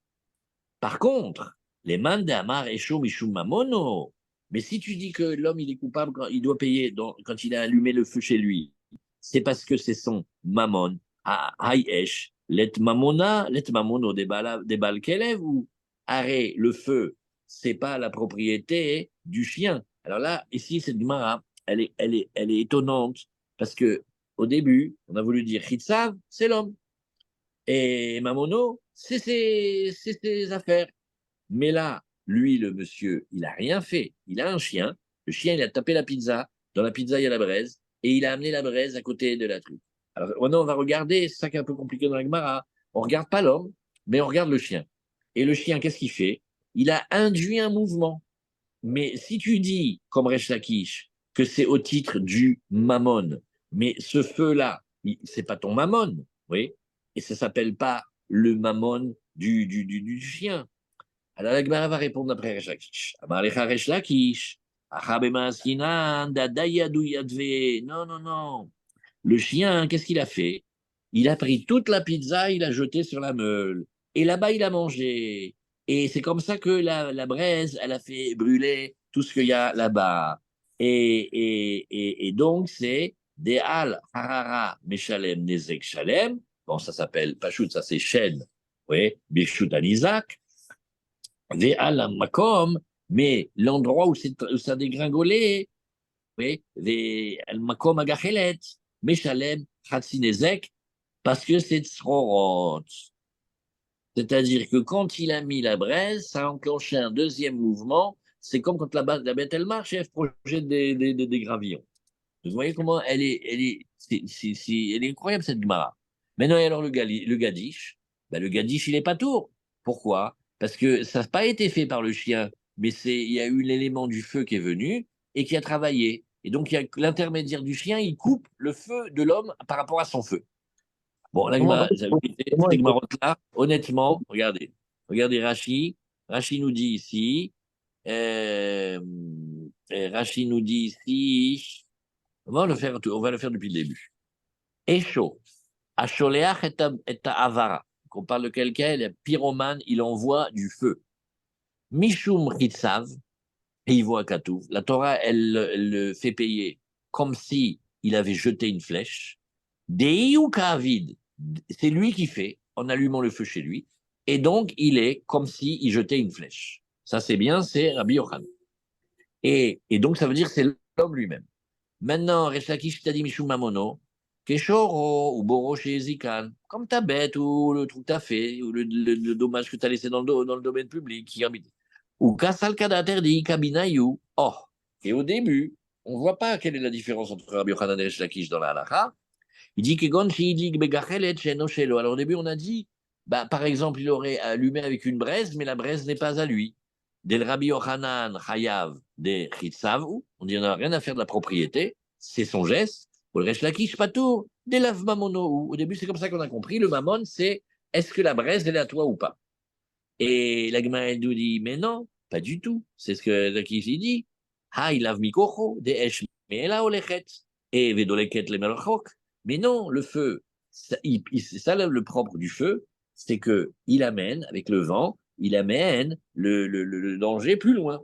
Speaker 1: Par contre, les mandamar esho mishum mamono. Mais si tu dis que l'homme il est coupable quand il doit payer quand il a allumé le feu chez lui, c'est parce que c'est son mamon. Haïesh, let mamona, let mamono des balles kelev ou arrêt, le feu, c'est pas la propriété du chien. Alors là, ici, cette Gemara, elle est étonnante parce que au début, on a voulu dire Chitsav, c'est l'homme. Et Mamono, c'est ses affaires. Mais là, lui, le monsieur, il n'a rien fait. Il a un chien. Le chien, il a tapé la pizza. Dans la pizza, il y a la braise. Et il a amené la braise à côté de la truc. Alors, maintenant, on va regarder, c'est ça qui est un peu compliqué dans la Gemara. On ne regarde pas l'homme, mais on regarde le chien. Et le chien, qu'est-ce qu'il fait? Il a induit un mouvement. Mais si tu dis, comme Resh Lakish, que c'est au titre du mammon, mais ce feu-là, c'est pas ton mammon, oui, et ça s'appelle pas le mammon du chien. Alors la Gemara va répondre après Resh Lakish. Amalecha Resh Lakish. Achabe Maaskinan, Dadayadu Yadve. Non, non, non. Le chien, qu'est-ce qu'il a fait? Il a pris toute la pizza, il a jeté sur la meule. Et là-bas, il a mangé. Et c'est comme ça que la braise, elle a fait brûler tout ce qu'il y a là-bas. Et donc, c'est des al harara meshalem nezek shalem. Bon, ça s'appelle Pachout, ça c'est chêne. Oui, Birchut Isaac. Des al makom, mais l'endroit où ça a dégringolé, oui, al makom agachelet, meshalem chatzinezek, parce que c'est Tzrorot. C'est-à-dire que quand il a mis la braise, ça a enclenché un deuxième mouvement. C'est comme quand la bête, elle marche et elle projette des gravillons. Vous voyez comment elle est incroyable, cette Gemara. Maintenant, et alors le Gadish, ben, le Gadish, il n'est pas tour. Pourquoi? Parce que ça n'a pas été fait par le chien, mais il y a eu l'élément du feu qui est venu et qui a travaillé. Et donc, il y a l'intermédiaire du chien, il coupe le feu de l'homme par rapport à son feu. Bon, la
Speaker 4: Comment,
Speaker 1: Gemara,
Speaker 4: comment
Speaker 1: cette
Speaker 4: il peut-
Speaker 1: Gemara-là, honnêtement, regardez. Regardez Rashi. Rashi nous dit ici, euh, Rashi nous dit ici, on va le faire depuis le début. Esho, Asholeach et Avara. On parle de quelqu'un, le pyromane, il envoie du feu. Mishum Ritzav, et il voit Katouf. La Torah, elle le fait payer comme si il avait jeté une flèche. Deiu Kavid, c'est lui qui fait. en allumant le feu chez lui. Et donc, il est comme s'il jetait une flèche. Ça, c'est bien, c'est Rabbi Yochanan. Et donc, ça veut dire que c'est l'homme lui-même. Maintenant, Resh Lakish t'a dit Mishum Mamono, Keshoro ou Boro chez Ezikan, comme ta bête ou le truc que t'as fait, ou le dommage que t'as laissé dans le domaine public, qui habite. Ou Kasal Kadater de Ikabinayu. Oh, et au début, on ne voit pas quelle est la différence entre Rabbi Yochanan et Resh Lakish dans la halakha. Il dit que Gon Shiidik Begachelet Sheno Shelo. Alors au début, on a dit, bah, par exemple, il aurait allumé avec une braise, mais la braise n'est pas à lui. Del Rabbi Yochanan Chayav de Chitsavu, on dit on n'a rien à faire de la propriété, c'est son geste. Pour le Resh Lakish Patour, de Lav Mamono. Au début, c'est comme ça qu'on a compris. Le Mamon, c'est est-ce que la braise, elle est à toi ou pas? Et la Gemara, elle nous dit, mais non, pas du tout. C'est ce que Lakish dit. Ha, il lave mikocho, de Esh Meela Olechet, et Vedoleket le Melchok. Mais non, le feu, c'est ça le propre du feu, c'est que il amène, avec le vent, il amène le danger plus loin.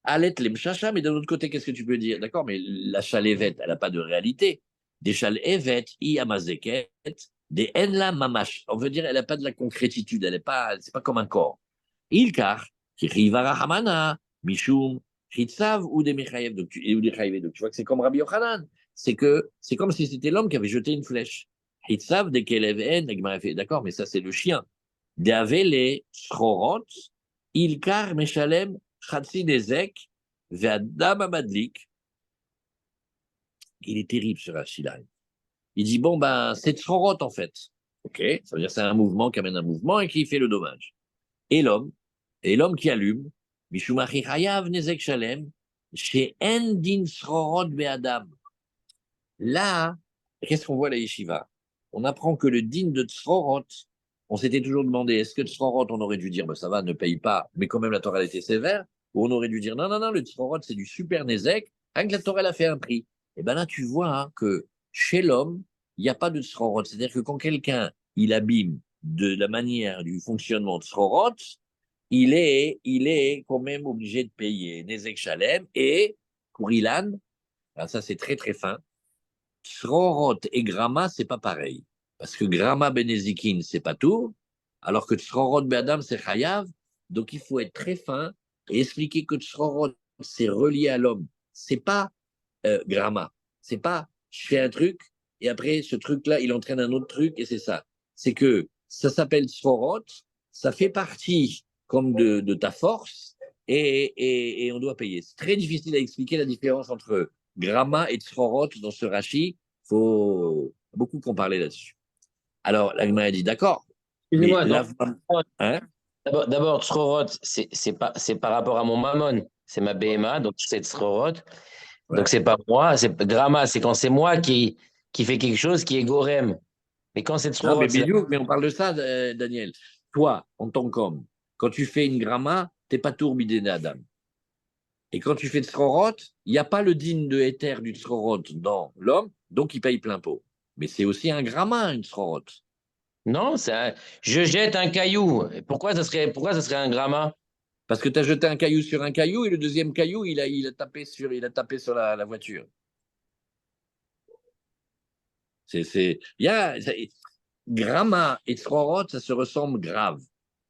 Speaker 1: Alet lemchacha, mais d'un autre côté, qu'est-ce que tu peux dire? D'accord, mais la chalevette, elle n'a pas de réalité. Des chalevettes, i amazeket, des enla mamash. On veut dire, elle n'a pas de la concrétitude, elle n'est pas, c'est pas comme un corps. Ilkar, qui rivara hamana, mishum, hitsav ou des mechayev. Donc tu vois que c'est comme Rabbi Yochanan. C'est comme si c'était l'homme qui avait jeté une flèche. Hitsav de keleven, d'accord, mais ça c'est le chien. D'avele srorot, ilkar meshalem, chatsi nezek, ve'adam amadlik. Il est terrible ce Rachid-là. Il dit bon ben c'est srorot en fait. Ok, ça veut dire c'est un mouvement qui amène un mouvement et qui fait le dommage. Et l'homme qui allume, mishumachi chayav nezek shalem, chez endin srorot be'adam. Là, qu'est-ce qu'on voit à la yeshiva? On apprend que le din de Tzrorot, on s'était toujours demandé, est-ce que Tzrorot, on aurait dû dire, ben ça va, ne paye pas, mais quand même la Torah elle était sévère, ou on aurait dû dire, non, non, non, le Tzrorot c'est du super Nezek, rien que la Torah elle a fait un prix. Et bien là, tu vois hein, que chez l'homme, il n'y a pas de Tzrorot. C'est-à-dire que quand quelqu'un, il abîme de la manière du fonctionnement de Tzrorot, il est quand même obligé de payer Nezek Shalem et pour Ilan, ça c'est très très fin. Tsrorot et Grama, c'est pas pareil. Parce que Grama Benezikin, c'est pas tout, alors que Tsrorot Be'adam, c'est Chayav. Donc il faut être très fin et expliquer que Tsrorot, c'est relié à l'homme. C'est pas Grama. C'est pas je fais un truc et après ce truc-là, il entraîne un autre truc et c'est ça. C'est que ça s'appelle Tsrorot, ça fait partie comme de ta force et on doit payer. C'est très difficile à expliquer la différence entre Grama et Tzrorot dans ce Rashi. Il faut beaucoup qu'on parlait là-dessus. Alors, la Gemara dit d'accord. Mais
Speaker 4: Excusez-moi,
Speaker 1: hein?
Speaker 4: d'abord, Tzrorot, c'est par rapport à mon mammon. C'est ma BMA, donc c'est Tzrorot.
Speaker 1: Ouais.
Speaker 4: Donc c'est pas moi. Grama, c'est quand c'est moi qui fait quelque chose qui est Gorem. Mais quand c'est
Speaker 1: Non,
Speaker 4: Tzrorot, c'est
Speaker 1: mais on parle de ça, Daniel. Toi, en tant qu'homme, quand tu fais une Grama, tu n'es pas tourbidé Adam. Et quand tu fais Tzrorot, il n'y a pas le digne de Éther du Tzrorot dans l'homme, donc il paye plein pot. Mais c'est aussi un Grama, une Tzrorot.
Speaker 4: Non, je jette un caillou. Pourquoi ça serait un Grama?
Speaker 1: Parce que tu as jeté un caillou sur un caillou et le deuxième caillou, il a tapé sur la voiture. Grama et Tzrorot, ça se ressemble grave.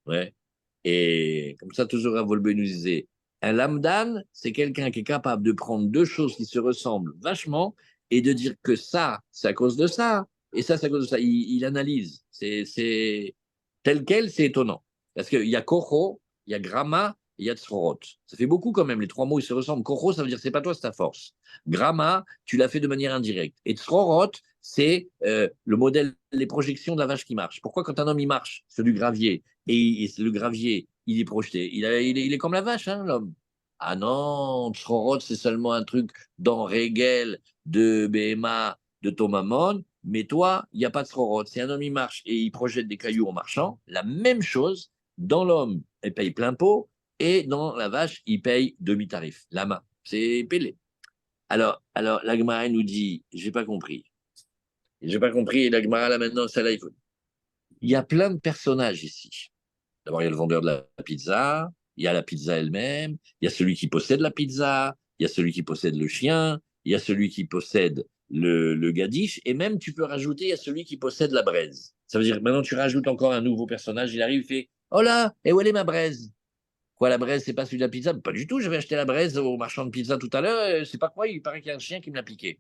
Speaker 1: Ouais. Et comme ça, toujours un Volbe nous disait, un lamdan, c'est quelqu'un qui est capable de prendre deux choses qui se ressemblent vachement et de dire que ça, c'est à cause de ça, et ça, c'est à cause de ça. Il analyse. C'est tel quel, c'est étonnant. Parce qu'il y a Kocho, il y a Grama, il y a Tzrorot. Ça fait beaucoup quand même, les trois mots, ils se ressemblent. Kocho, ça veut dire c'est pas toi, c'est ta force. Grama, tu l'as fait de manière indirecte. Et Tzrorot, c'est le modèle, les projections de la vache qui marche. Pourquoi quand un homme, il marche sur du gravier, et le gravier, il est projeté, il est comme la vache, hein, l'homme. Ah non, Tzrorot, c'est seulement un truc dans Régel, de BMA, de Tomamon, mais toi, il n'y a pas de Tzrorot. Si un homme, il marche et il projette des cailloux en marchant, la même chose, dans l'homme, elle paye plein pot, et dans la vache, il paye demi-tarif, la main. C'est pélé. Alors la Gemara nous dit, j'ai pas compris. J'ai pas compris, et la Gemara, là, maintenant, ça là, il y a plein de personnages ici. D'abord, il y a le vendeur de la pizza, il y a la pizza elle-même, il y a celui qui possède la pizza, il y a celui qui possède le chien, il y a celui qui possède le gadish, et même tu peux rajouter à celui qui possède la braise. Ça veut dire que maintenant tu rajoutes encore un nouveau personnage, il arrive, il fait oh là, et où elle est ma braise? Quoi, la braise, c'est pas celui de la pizza? Pas du tout, j'avais acheté la braise au marchand de pizza tout à l'heure, c'est pas quoi, il paraît qu'il y a un chien qui me l'a piqué.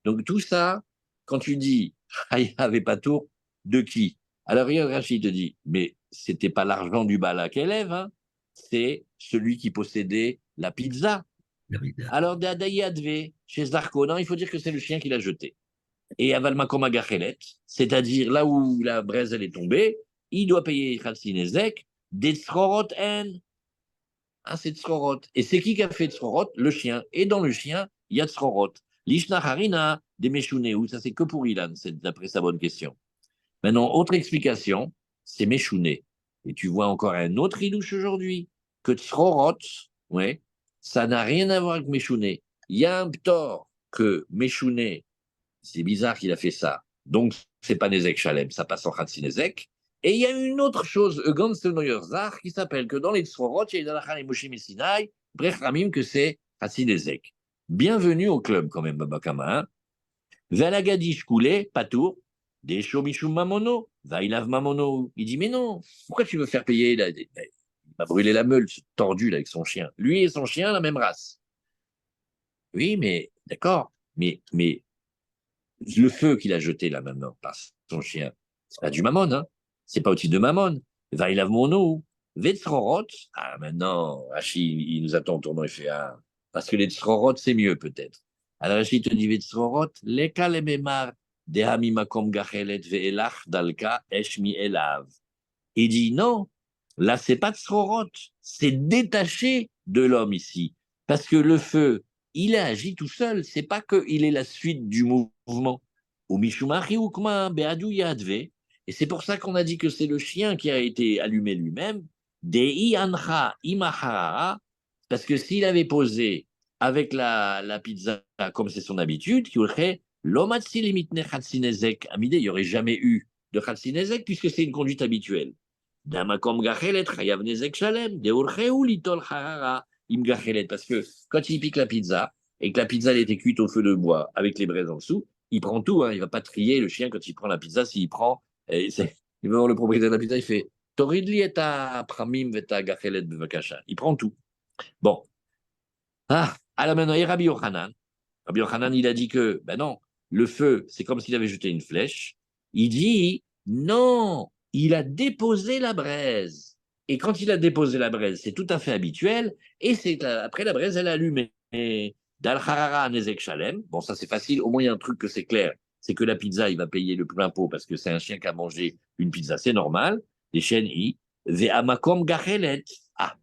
Speaker 1: Donc tout ça, quand tu dis Haïa avait pas tour, de qui? Alors regarde, Rachid te dit, mais c'était pas l'argent du balak élève, hein, c'est celui qui possédait la pizza. Alors d'Adaï Advé, chez Zarko, non, il faut dire que c'est le chien qui l'a jeté. Et Avalmakoma Gachelet, c'est-à-dire là où la braise elle est tombée, il doit payer Khalsinezek des Tzrorot en. Ah, c'est Tzrorot. Et c'est qui a fait Tzrorot? Le chien. Et dans le chien, il y a Tzrorot. Lishna Harina, des Meshuneu, ça c'est que pour Ilan, c'est d'après sa bonne question. Maintenant, autre explication, c'est Meshouné. Et tu vois encore un autre idouche aujourd'hui, que Tzrorot, ouais, ça n'a rien à voir avec Meshouné. Il y a un ptor que Meshouné, c'est bizarre qu'il a fait ça. Donc, c'est pas Nezek Shalem, ça passe en Khatsinezek. Et il y a une autre chose, Zar, qui s'appelle que dans les Tzrorot, il y a Dalachan et Moshe Messinai, Brech Ramim, que c'est Khatsinezek. Bienvenue au club, quand même, Baba Kama. Hein. Valagadish Koulé, Patour, des Shomishum Mamono, Vailav Mamono. Il dit, mais non, pourquoi tu veux faire payer là, il m'a brûlé la meule, tordu là, avec son chien. Lui et son chien, la même race. Oui, mais d'accord, mais le feu qu'il a jeté là maintenant par son chien, c'est pas du mammon, hein. C'est pas au titre de mammon. Vailav Mono, Vetzrorot. Ah, maintenant, Hachi, il nous attend au tournant, il fait, ah, parce que les Tzrorot, c'est mieux peut-être. Alors Hachi te dit Vetzrorot, Leka lememar, Dehami makom gachelet ve'elach dalka eshmi elav. Il dit non, là c'est pas Tzrorot, c'est détaché de l'homme ici. Parce que le feu, il a agi tout seul, c'est pas qu'il est la suite du mouvement. Et c'est pour ça qu'on a dit que c'est le chien qui a été allumé lui-même. Parce que s'il avait posé avec la pizza comme c'est son habitude, il n'y aurait jamais eu de Khatsinezek puisque c'est une conduite habituelle. Parce que quand il pique la pizza et que la pizza elle était cuite au feu de bois avec les braises en dessous, il prend tout, hein, il ne va pas trier le chien quand il prend la pizza, s'il prend, il va voir le propriétaire de la pizza, il fait Toridli et ta pramim veta gachelet bevakasha. Il prend tout. Bon. Ah, alors maintenant, et Rabbi Yochanan. Rabbi Yochanan, il a dit que, ben non, le feu, c'est comme s'il avait jeté une flèche. Il dit, non, il a déposé la braise. Et quand il a déposé la braise, c'est tout à fait habituel. Et c'est après la braise, elle a allumé. Dal harara nezek shalem. Bon, ça c'est facile. Au moins, il y a un truc que c'est clair. C'est que la pizza, il va payer le plein pot parce que c'est un chien qui a mangé une pizza. C'est normal. Les chiens, ve amakom gachelet. Ah,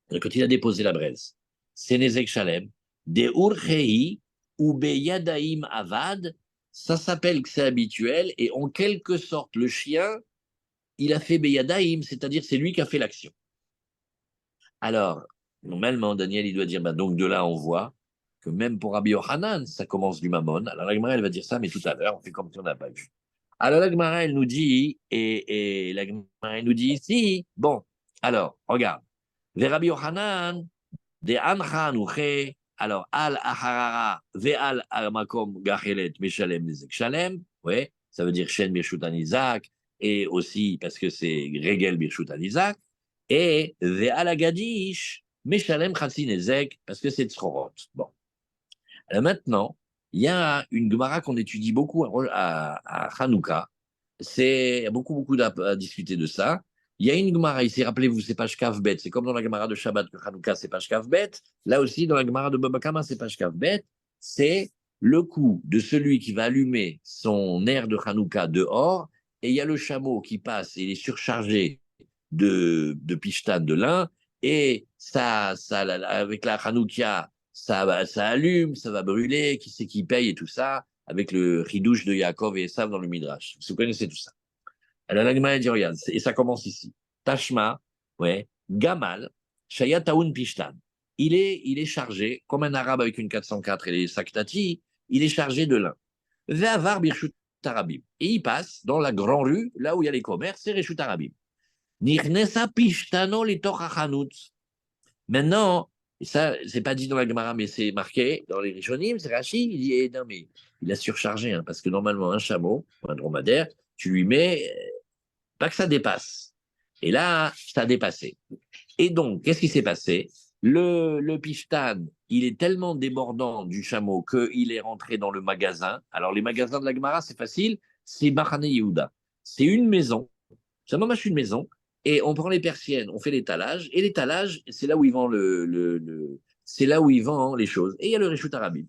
Speaker 1: quand il a déposé la braise, c'est nezek shalem. De urchei ou beyadaim avad. Ça s'appelle que c'est habituel. Et en quelque sorte, le chien, il a fait beyadaim, c'est-à-dire c'est lui qui a fait l'action. Alors, normalement, Daniel, il doit dire, bah, donc de là, on voit que même pour Rabbi Yochanan, ça commence du mammon. Alors la Gemara, elle va dire ça, mais tout à l'heure, on fait comme si on n'a pas vu. Alors la Gemara, elle nous dit, et la Gemara, elle nous dit ici, bon, alors, regarde, vers Rabbi Yochanan, de Anchan Uche, alors, al aharara, ve al makom gachelet, meshalem nezek shalem, ouais, ça veut dire shen birshut Isaac, et aussi parce que c'est regel birshut Isaac, et ve al agadish, meshalem chatzinezek, parce que c'est tzrorot. Bon. Alors maintenant, il y a une Gemara qu'on étudie beaucoup à Hanouka. Il y a beaucoup à discuter de ça. Il y a une Gemara ici, rappelez-vous, c'est page Kavbet. C'est comme dans la Gemara de Shabbat que Hanouka, c'est page Kavbet. Là aussi, dans la Gemara de Baba Kama, c'est page Kavbet. C'est le coup de celui qui va allumer son air de Hanouka dehors. Et il y a le chameau qui passe, et il est surchargé de pishtan de lin. Et ça, avec la Hanouka, ça allume, ça va brûler, qui c'est qui paye et tout ça, avec le ridouche de Yaakov et Esav dans le Midrash. Vous connaissez tout ça. Alors l'Agma dit, regarde, et ça commence ici. Tashma, ouais, Gamal, Shayataoun Pishtan. Il est chargé, comme un arabe avec une 404 et les Saktati, il est chargé de lin. Ve'avar Birshut Arabim. Et il passe dans la grande rue, là où il y a les commerces, c'est Reshut Arabim. Nirnesa Pishtano Litoch Hachanut. Maintenant, Et ça, c'est pas dit dans la Gemara, mais c'est marqué dans les Rishonim, c'est Rachid, il dit, non, mais il a surchargé, hein, parce que normalement, un chameau, un dromadaire, tu lui mets, pas que ça dépasse. Et là, ça a dépassé. Et donc, qu'est-ce qui s'est passé? Le piftan, il est tellement débordant du chameau qu'il est rentré dans le magasin. Alors, les magasins de la Gemara, c'est facile, c'est Machane Yehuda. C'est une maison, c'est une maison, et on prend les persiennes, on fait l'étalage, et l'étalage, c'est là où ils vendent c'est là où ils vendent les choses. Et il y a le Réchout Arabim.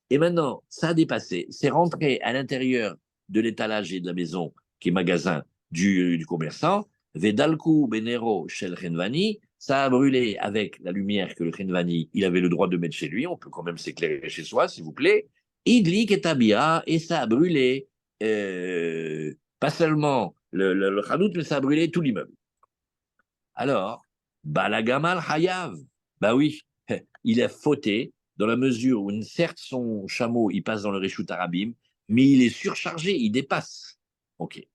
Speaker 1: Et maintenant, ça a dépassé, c'est rentré à l'intérieur de l'étalage et de la maison, qui est magasin du commerçant, Vedalku Benero Shel Renvani, ça a brûlé avec la lumière que le Renvani, il avait le droit de mettre chez lui, on peut quand même s'éclairer chez soi, s'il vous plaît, Idlik et Tabia, et ça a brûlé, pas seulement le Hanout, mais ça a brûlé tout l'immeuble. Alors, Balagamal Hayav, bah oui, il a fauté dans la mesure où, certes, son chameau, il passe dans le Réchout Arabim, mais il est surchargé, il dépasse. Ok.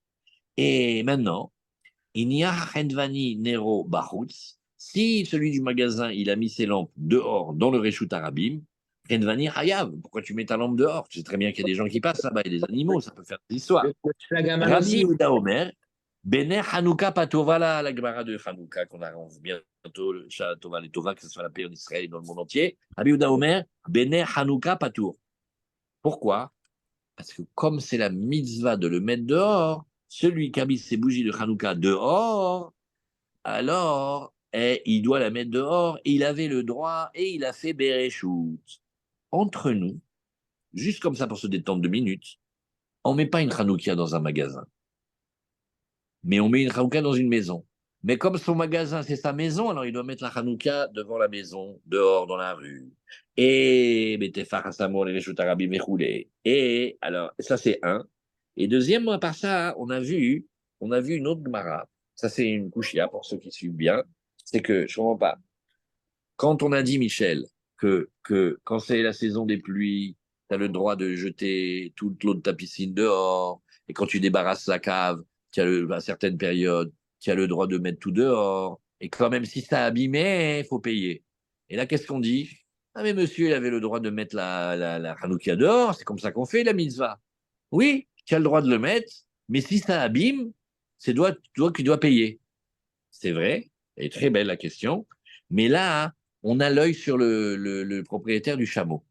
Speaker 1: Et maintenant, Inya Hendvani Nero Bahutz, si celui du magasin, il a mis ses lampes dehors dans le Réchout Arabim, Hendvani Hayav, pourquoi tu mets ta lampe dehors? Tu sais très bien qu'il y a des gens qui passent là-bas, il y a des animaux, ça peut faire des histoires.
Speaker 4: La Gamal
Speaker 1: Rabbi
Speaker 4: aussi.
Speaker 1: Yehuda Omer, Bener Hanouka Patova, la Gemara de Hanouka, qu'on arrive bientôt, le Tova, les Tova, que ce soit la paix en Israël et dans le monde entier. Rabbi Yehuda Omer, Bener Hanouka Patour. Pourquoi? Parce que comme c'est la mitzvah de le mettre dehors, celui qui a mis ses bougies de Hanouka dehors, alors il doit la mettre dehors, et il avait le droit, et il a fait Bereshut. Entre nous, juste comme ça pour se détendre 2 minutes, on ne met pas une Hanouka dans un magasin. Mais on met une Hanouka dans une maison. Mais comme son magasin, c'est sa maison, alors il doit mettre la Hanouka devant la maison, dehors, dans la rue. Et Et alors, ça c'est un. Et deuxièmement, à part ça, on a vu une autre Gemara. Ça c'est une couchia pour ceux qui suivent bien. C'est que, je ne comprends pas. Quand on a dit, Michel, que quand c'est la saison des pluies, tu as le droit de jeter toute l'eau de ta piscine dehors, et quand tu débarrasses la cave, à certaines périodes, tu as le droit de mettre tout dehors, et quand même si ça a abîmé, il faut payer. Et là, qu'est-ce qu'on dit? Ah mais monsieur, il avait le droit de mettre la Hanoukia dehors, c'est comme ça qu'on fait la mitzvah. Oui, tu as le droit de le mettre, mais si ça abîme, c'est toi qui dois payer. C'est vrai, elle est très belle la question, mais là, hein, on a l'œil sur le propriétaire du chameau.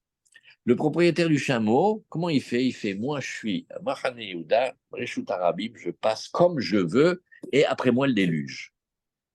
Speaker 1: Le propriétaire du chameau, comment il fait? Il fait, moi je suis à Mahane Yehuda, Reshut Arabim, je passe comme je veux, et après moi le déluge.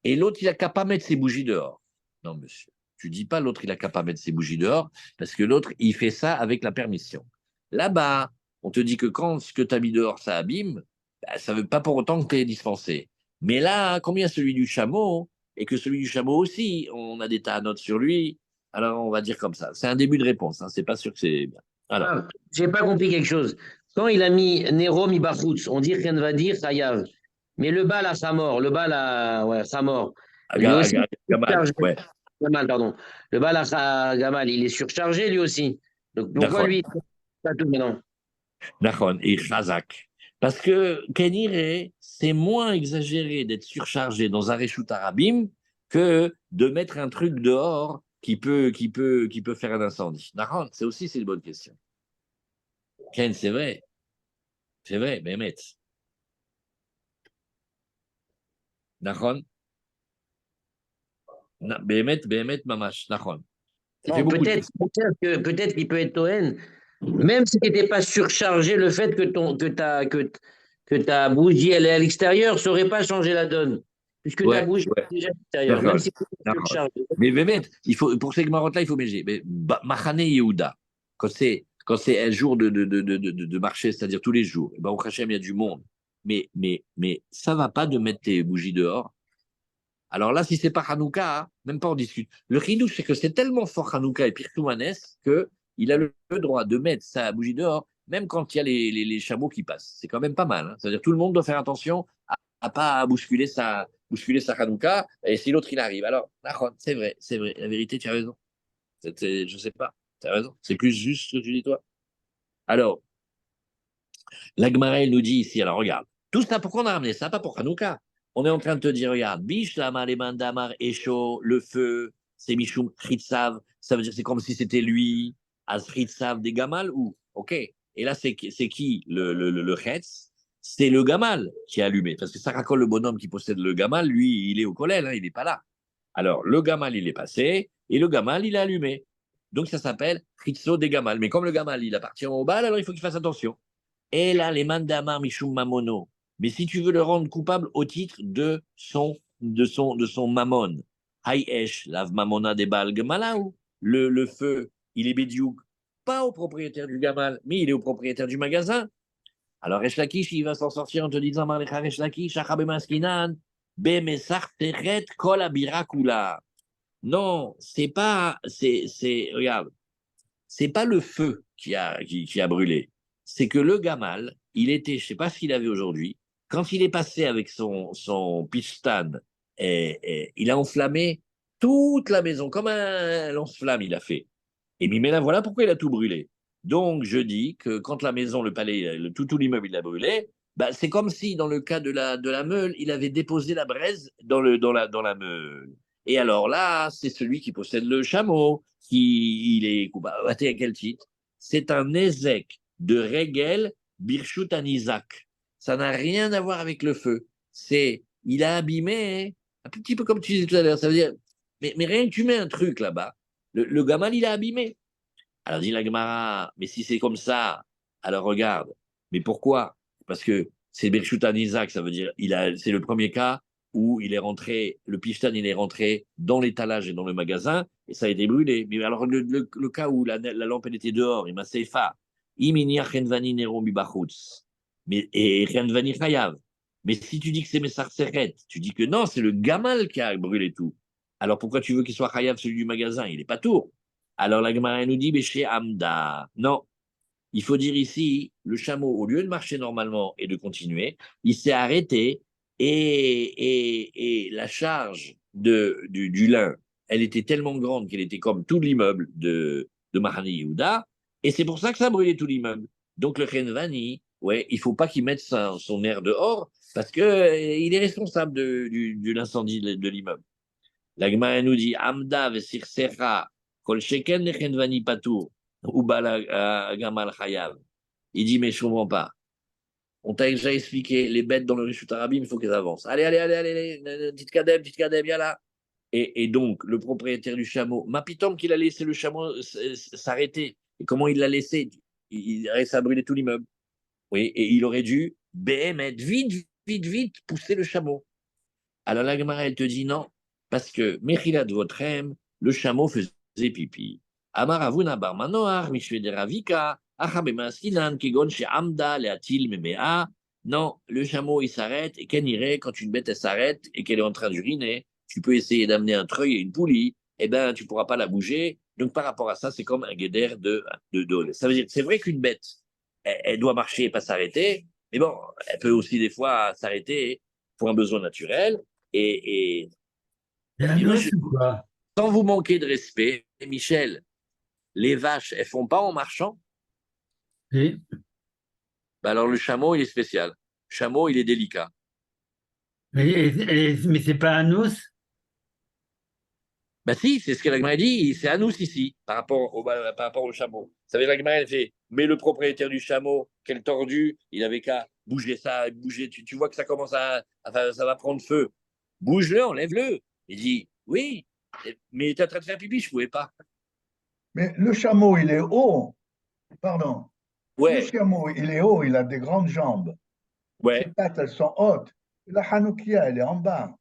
Speaker 1: Et l'autre, il n'a qu'à pas mettre ses bougies dehors. Non, monsieur, tu dis pas l'autre, il n'a qu'à pas mettre ses bougies dehors, parce que l'autre, il fait ça avec la permission. Là-bas, on te dit que quand ce que tu as mis dehors, ça abîme, bah, ça ne veut pas pour autant que tu es dispensé. Mais là, combien celui du chameau, et que celui du chameau aussi, on a des tas à notes sur lui, alors on va dire comme ça. C'est un début de réponse, hein, c'est pas sûr que c'est bien. Alors,
Speaker 4: Ah, j'ai pas compris quelque chose. Quand il a mis Nero mi Bachutz, on dit rien ne va dire Hayav. Mais le bal à sa mort, le bal à ouais, sa mort, lui aussi, il est
Speaker 1: Gamal,
Speaker 4: surchargé.
Speaker 1: ouais,
Speaker 4: Gamal, pardon. Le bal à Gamal, il est surchargé lui aussi. Donc pourquoi
Speaker 1: d'accord.
Speaker 4: lui, pas tout maintenant?
Speaker 1: Nachon, et Chazak. Parce que Kenire, c'est moins exagéré d'être surchargé dans un Réchout Arabim que de mettre un truc dehors qui peut faire un incendie. Nachon, c'est une bonne question. Ken, c'est vrai, Mehmet. Nachon, Mehmet, Mamash, Nachon. Ça fait
Speaker 4: Bon,
Speaker 1: beaucoup de
Speaker 4: peut-être
Speaker 1: questions.
Speaker 4: peut-être qu'il peut être Toen, même si tu n'étais pas surchargé, le fait que ta bougie elle est à l'extérieur, ça n'aurait pas changé la donne, puisque ta
Speaker 1: Ouais,
Speaker 4: bougie
Speaker 1: ouais,
Speaker 4: est déjà à l'extérieur, même
Speaker 1: Nachon,
Speaker 4: si tu étais
Speaker 1: Nachon.
Speaker 4: surchargé.
Speaker 1: Mais Mehmet, pour ces marottes-là, il faut ménager. Mais Machane Yehuda, quand c'est un jour de marché, c'est-à-dire tous les jours, ben, au Hachem, il y a du monde. Mais ça va pas de mettre tes bougies dehors. Alors là, si c'est pas Hanouka, hein, même pas on discute. Le chidouche, c'est que c'est tellement fort Hanouka et Pirkoumanes qu'il a le droit de mettre sa bougie dehors, même quand il y a les chameaux qui passent. C'est quand même pas mal, hein. C'est-à-dire tout le monde doit faire attention à pas bousculer sa Hanouka, et si l'autre il arrive. Alors, c'est vrai, la vérité, tu as raison. Je sais pas, tu as raison. C'est plus juste ce que tu dis toi. Alors, l'Agmara, elle nous dit ici, alors regarde, tout ça, pourquoi on a ramené ça? Pas pour Hanouka. On est en train de te dire, regarde, Bish, Lama, les Mandamar, Echo, le feu, c'est Mishum Chitsav, ça veut dire c'est comme si c'était lui, Az Chitsav des Gamal, ou, ok. Et là, c'est qui le Chetz? C'est le Gamal qui est allumé. Parce que Sarakol, le bonhomme qui possède le Gamal, lui, il est au Kollel, hein, il n'est pas là. Alors, le Gamal, il est passé, et le Gamal, il est allumé. Donc, ça s'appelle Chitso des Gamal. Mais comme le Gamal, il appartient au Baal, alors il faut qu'il fasse attention. Et là, les mandamar Mishum Mamono. Mais si tu veux le rendre coupable au titre de son mammon, Hayesh, lav mamona des Baal Gemalaou, le feu, il est bédiouk, pas au propriétaire du Gamal, mais il est au propriétaire du magasin. Alors, Resh Lakish, il va s'en sortir en te disant, Malecha Resh Lakish, Achabe Maskinan, Bemesach Teret Kol Abirakula. Non, regarde, c'est pas le feu qui a brûlé. C'est que le Gamal, il était, je sais pas ce qu'il avait aujourd'hui, quand il est passé avec son pistan, il a enflammé toute la maison, comme un lance-flamme, il a fait. Et mais là, voilà pourquoi il a tout brûlé. Donc, je dis que quand la maison, le palais, tout l'immeuble, il a brûlé, bah, c'est comme si, dans le cas de la meule, il avait déposé la braise dans la meule. Et alors là, c'est celui qui possède le chameau, il est coupable. À quel titre? C'est un ézec de Regel Birshut Anizak. Ça n'a rien à voir avec le feu. Il a abîmé, un petit peu comme tu disais tout à l'heure. Ça veut dire, mais rien que tu mets un truc là-bas, le gamal, il a abîmé. Alors dit la Gemara, mais si c'est comme ça, alors regarde. Mais pourquoi? Parce que c'est Birshut Isaac, ça veut dire, c'est le premier cas où il est rentré, le pishtan, il est rentré dans l'étalage et dans le magasin, et ça a été brûlé. Mais alors, le cas où la lampe, elle était dehors, il m'a seifa, iminia chenvani nero bibachutz, mais, et chenvani chayav. Mais si tu dis que c'est Messar Seret, tu dis que non, c'est le gamal qui a brûlé tout. Alors pourquoi tu veux qu'il soit chayav, celui du magasin? Il n'est pas tour. Alors la Gemara nous dit, chez Amda. Non, il faut dire ici, le chameau, au lieu de marcher normalement et de continuer, il s'est arrêté et la charge du lin, elle était tellement grande qu'elle était comme tout l'immeuble de Mahani Yehuda, et c'est pour ça que ça a brûlé tout l'immeuble. Donc le Khenvani, ouais, il ne faut pas qu'il mette son air dehors, parce qu'il il est responsable de l'incendie de l'immeuble. La Gemara nous dit, Amda vesirsecha kol sheken lechenvani patour, ou bala gamal chayav. Il dit, mais je ne comprends pas. On t'a déjà expliqué, les bêtes dans le Rishut Arabim, il faut qu'elles avancent. Allez, allez, allez, allez, petite kadeb, viens là. Et donc, le propriétaire du chameau, Mapitom qu'il a laissé le chameau s'arrêter. Et comment il l'a laissé? Il reste à brûler tout l'immeuble. Oui, et il aurait dû, mettre vite, vite, vite, pousser le chameau. Alors la Gemara, elle te dit non, parce que Mechilat Votrem, le chameau faisait pipi. Amaravuna barmanoar, mishvederavika, achabemaskinan, kegon she'amda, leatil memea. Non, le chameau, il s'arrête, et qu'elle irait, quand une bête, elle s'arrête, et qu'elle est en train d'uriner, tu peux essayer d'amener un treuil et une poulie, eh ben, tu pourras pas la bouger. Donc, par rapport à ça, c'est comme un guédère de. Ça veut dire, c'est vrai qu'une bête, elle doit marcher et pas s'arrêter, mais bon, elle peut aussi des fois s'arrêter pour un besoin naturel. Et
Speaker 2: C'est un
Speaker 1: dis-moi,
Speaker 2: os ou quoi?
Speaker 1: sans vous manquer de respect, Michel, les vaches, elles font pas en marchant?
Speaker 2: Et,
Speaker 1: Bah alors le chameau, il est spécial. Le chameau, il est délicat.
Speaker 2: mais c'est pas un os?
Speaker 1: Bah si, c'est ce que l'Agma dit, c'est à nous ici, par rapport au chameau. Ça veut dire l'Agma, elle fait, mais le propriétaire du chameau, quel tordu, il avait qu'à bouger ça, bouger, tu vois que ça commence ça va prendre feu. Bouge-le, enlève-le. Il dit, oui, mais tu es en train de faire pipi, je ne pouvais pas.
Speaker 3: Mais le chameau, il est haut. Pardon. Le
Speaker 1: Ouais,
Speaker 3: chameau, il est haut, il a des grandes jambes. Ses
Speaker 1: ouais.
Speaker 3: pattes, elles sont hautes. La Hanoukia, elle est en bas.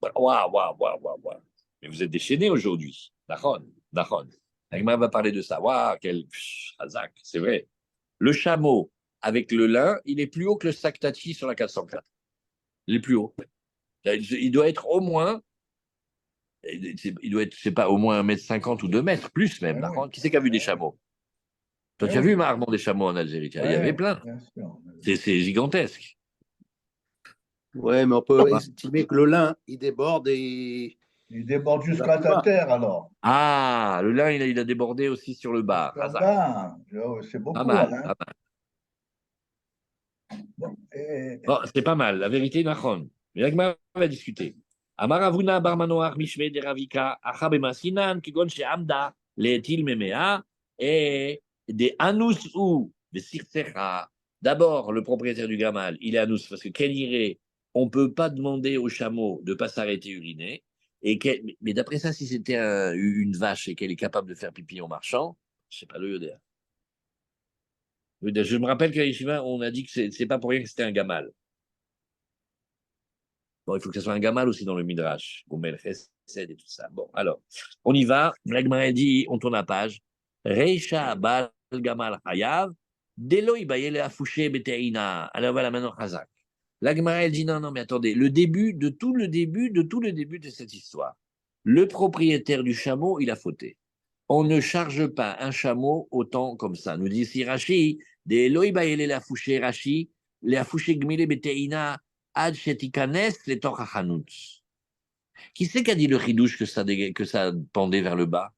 Speaker 1: Waouh, waouh, waouh, waouh, waouh. Mais vous êtes déchaînés aujourd'hui. Nahon, Nahon. Agma va parler de ça. Waouh, quel Hazak, c'est vrai. Le chameau avec le lin, il est plus haut que le Saktati sur la 404. Il est plus haut. Il doit être au moins, il doit être, je sais pas, au moins 1,50 m ou 2 mètres, plus même.
Speaker 3: Eh oui.
Speaker 1: Qui c'est qui a vu des
Speaker 3: Eh oui.
Speaker 1: chameaux? Toi,
Speaker 3: Eh
Speaker 1: tu as
Speaker 3: oui.
Speaker 1: vu, Marmont, des chameaux en Algérie? Il y avait
Speaker 3: Ouais,
Speaker 1: plein.
Speaker 3: bien sûr.
Speaker 1: C'est gigantesque.
Speaker 5: Ouais, mais on peut estimer que le lin, il déborde et
Speaker 3: Il déborde
Speaker 5: il va
Speaker 3: jusqu'à
Speaker 5: plus
Speaker 3: ta
Speaker 5: bas.
Speaker 3: terre, alors.
Speaker 1: Ah, le lin, il a débordé aussi sur le bas.
Speaker 3: Jusqu'en
Speaker 1: Hazak.
Speaker 3: bas. C'est
Speaker 1: Pas
Speaker 3: beaucoup,
Speaker 1: mal,
Speaker 3: hein.
Speaker 1: pas mal.
Speaker 3: Bon.
Speaker 1: Bon, c'est pas mal. La vérité, Nahon. Mais l'Agma va discuter. Amaravuna barmanoach mishme de ravika, achabema sinan, kigon she'amda, le'etil memea, et des anus ou, des sirsecha. D'abord, le propriétaire du gamal, il est anus, parce que quel irait, on ne peut pas demander au chameau de ne pas s'arrêter uriner. Mais d'après ça, si c'était une vache et qu'elle est capable de faire pipi en marchant, je ne sais pas le yoder. Je me rappelle qu'à Yeshiva, on a dit que c'est pas pour rien que c'était un gamal. Bon, il faut que ce soit un gamal aussi dans le Midrash. Gomel, Chesed et tout ça. Bon, alors, on y va. L'Agmara dit, on tourne la page. Reisha bal gamal hayav, delo ibayele afouché beteina. Alors voilà, maintenant, Chazak. L'Agmara, elle dit, non, non, mais attendez, le début de cette histoire. Le propriétaire du chameau, il a fauté. On ne charge pas un chameau autant comme ça. Nous dit ici Rashi, delo ibayele afouché Rashi, le afouché gmile beteina. Ad shetikanes les torachanout. Qui c'est qui a dit le chidouche que ça pendait vers le bas?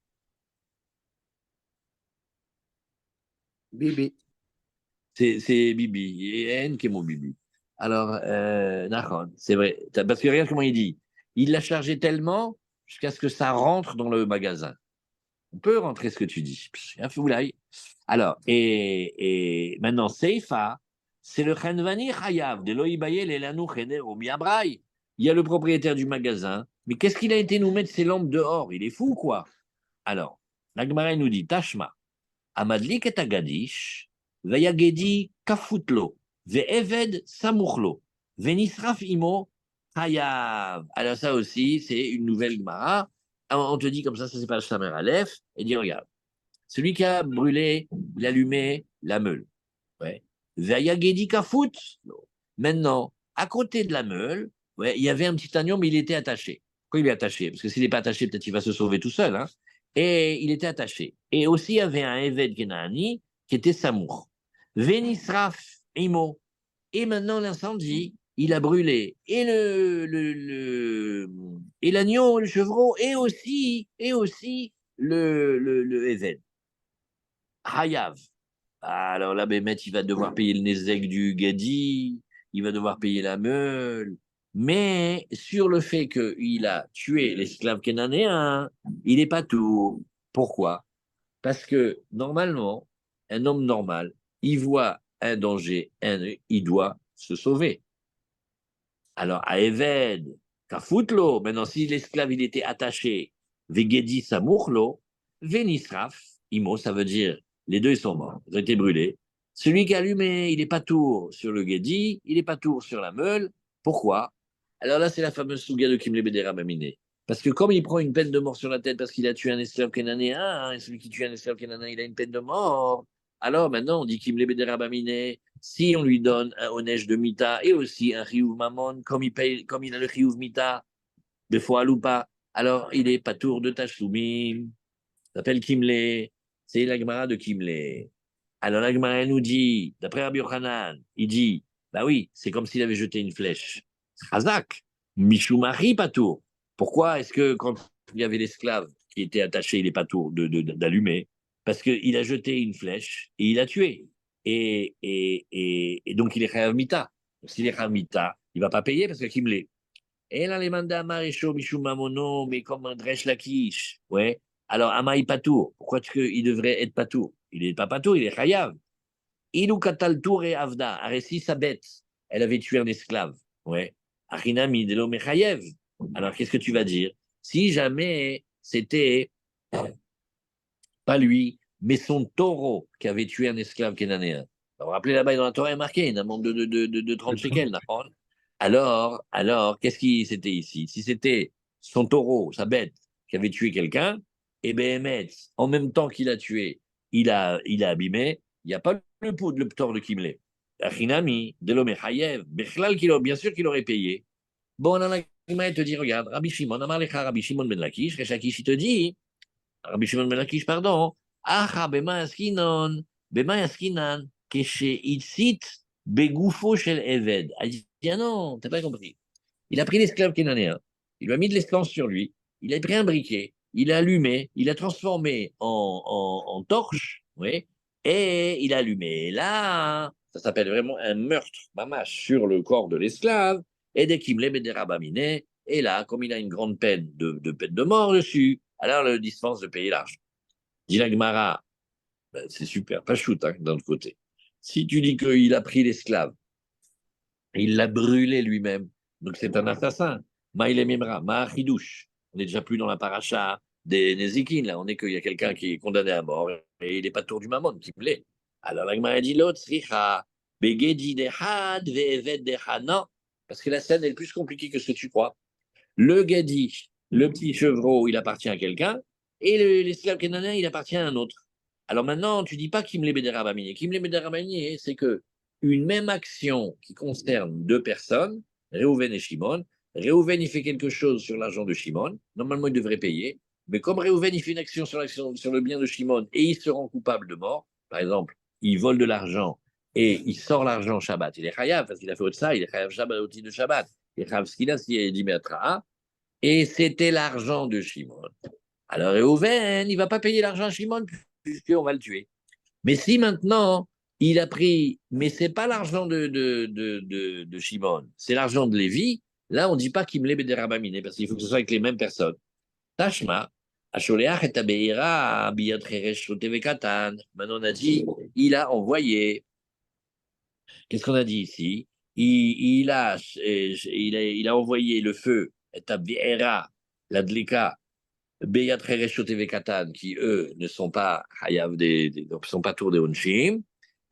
Speaker 5: Bibi.
Speaker 1: C'est Bibi. Et N qui est mon Bibi. Alors, c'est vrai. Parce que regarde comment il dit. Il l'a chargé tellement jusqu'à ce que ça rentre dans le magasin. On peut rentrer ce que tu dis. Alors, et maintenant, Seifa, c'est le Chenvani Chayav, de Loïbaye, les Lanou Cheder, au Miabraï. Il y a le propriétaire du magasin. Mais qu'est-ce qu'il a été nous mettre ses lampes dehors? Il est fou, quoi. Alors, l'Agmara nous dit Tashma, Amadlik et Agadish, Veyagedi Kafutlo, Ve'eved Samuchlo, Venisraf Imo Chayav. Alors, ça aussi, c'est une nouvelle Gemara. On te dit comme ça c'est pas le Samer Aleph, et dit regarde, celui qui a brûlé, il a allumé la meule. Ouais. Vayagedi Kafut. Maintenant, à côté de la meule, ouais, il y avait un petit agneau, mais il était attaché. Pourquoi il est attaché? Parce que s'il n'est pas attaché, peut-être il va se sauver tout seul. Hein. Et il était attaché. Et aussi, il y avait un Eved Kenaani qui était Samour. Venisraf Imo. Et maintenant, l'incendie, il a brûlé et et l'agneau, le chevreau, et aussi le Eved. Hayav. Alors là, Bémet, il va devoir payer le Nezek du Gadi, il va devoir payer la meule. Mais sur le fait qu'il a tué l'esclave kénanéen, il n'est pas tout. Pourquoi? Parce que normalement, un homme normal, il voit un danger, il doit se sauver. Alors, à Eved, Kafutlo, maintenant, si l'esclave il était attaché, Vegedi Samourlo, Venisraf, Imo, ça veut dire les deux ils sont morts, ils ont été brûlés. Celui qui a allumé, il n'est pas tour sur le Gedi, il n'est pas tour sur la meule. Pourquoi? Alors là, c'est la fameuse souga de Kimle Bedera Maminé. Parce que comme il prend une peine de mort sur la tête parce qu'il a tué un esclave kénanéen, hein, et celui qui tue un esclave kénanéen, il a une peine de mort. Alors maintenant, on dit Kimle Bedera Maminé, si on lui donne un onège de mita et aussi un chiyuv mamon, comme il a le chiyuv mita, de fois ou pas, alors il est patour de tashloumim, s'appelle Kimle, c'est la Gemara de Kimle. Alors la Gemara nous dit, d'après Rabbi Yochanan, il dit, bah oui, c'est comme s'il avait jeté une flèche. Hazak, Mishumari patour. Pourquoi est-ce que quand il y avait l'esclave qui était attaché, il est patour d'allumer? Parce qu'il a jeté une flèche et il a tué. Et donc il est Chayav Mita. S'il est Chayav Mita, il ne va pas payer parce que Kimle. Et là, les mandats Marécho, Mishum Mamono, mais comme un Dresh Lakish. Ouais. Alors, Amaï Patour, pourquoi est-ce qu'il devrait être Patour? Il n'est pas Patour, il est Chayav. Ilou Katal Tour et Avda, Aressi sa bête, elle avait tué un esclave. Ouais. Achinami Delo Mechayev. Alors, qu'est-ce que tu vas dire? Si jamais c'était pas lui, mais son taureau qui avait tué un esclave kénanéen. Vous vous rappelez là-bas dans la Torah, il est marqué une amende de 30 shekels. Alors, qu'est-ce qui c'était ici? Si c'était son taureau, sa bête, qui avait tué quelqu'un, et Béhémet, en même temps qu'il a tué, il a abîmé, il n'y a pas le tort de Kimlé. Achinami, Delomé Hayev, Bechlal, bien sûr qu'il aurait payé. Bon, on a la te dit, regarde, Rabbi Shimon, Amarlecha, Rabbi Shimon ben Lakish, Resh Lakish, il te dit, Rabbi Shimon ben Lakish, pardon, Acha, Bema Yaskinan, Keshe Itzit, Begoufo Shel Eved. Elle dit, ah non, t'as pas compris. Il a pris l'esclave kénanéen, il lui a mis de l'essence sur lui, il a pris un briquet, il a allumé, il a transformé en torche, oui, et il a allumé. Et là, ça s'appelle vraiment un meurtre, mamache, sur le corps de l'esclave, et dès qu'il me l'a mis des rabaminé, Et là, comme il a une grande peine peine de mort dessus, alors le dispense de payer l'argent. Dit la Gemara, ben, c'est super, pas shoot hein, d'un autre côté. Si tu dis qu'il a pris l'esclave, il l'a brûlé lui-même, donc c'est un assassin. Maïle Mimra, Mahachidouche. On n'est déjà plus dans la paracha des Nézikin, là, on est qu'il y a quelqu'un qui est condamné à mort et il n'est pas tour du mammon, qui plaît. Alors la Gemara dit l'autre, Sricha, Begedi Dehad, Ve'eved Deha. Non, parce que la scène est plus compliquée que ce que tu crois. Le Gadi, le petit chevreau, il appartient à quelqu'un, et l'esclave kénanéen, il appartient à un autre. Alors maintenant, tu dis pas Kimle Bederabamini. Kimle Bederabamini, c'est que une même action qui concerne deux personnes, Réhouven et Shimon, Réhouven, il fait quelque chose sur l'argent de Shimon, normalement, il devrait payer, mais comme Réhouven, il fait une action sur le bien de Shimon, et il se rend coupable de mort, par exemple, il vole de l'argent, et il sort l'argent Shabbat, il est chayav, parce qu'il a fait autre ça, il est chayav Shabbat au titre de Shabbat, il est chayav skila, s'il est dit metra, et c'était l'argent de Shimon. Alors Réhouven, il ne va pas payer l'argent à Shimon, puisqu'on va le tuer. Mais si maintenant, il a pris, mais ce n'est pas l'argent de Shimon, c'est l'argent de Lévi, là, on ne dit pas qu'il me l'ait bédérabaminé, parce qu'il faut que ce soit avec les mêmes personnes. Tashma, Asholeach et Tabeira, Biyad Cheresh Katan. Maintenant, on a dit, il a envoyé. Qu'est-ce qu'on a dit ici? Il a envoyé le feu, et Tabeira, la Dlika, Beyat Cheresh Katan, qui eux ne sont pas Hayav ne sont pas tour des Onshim.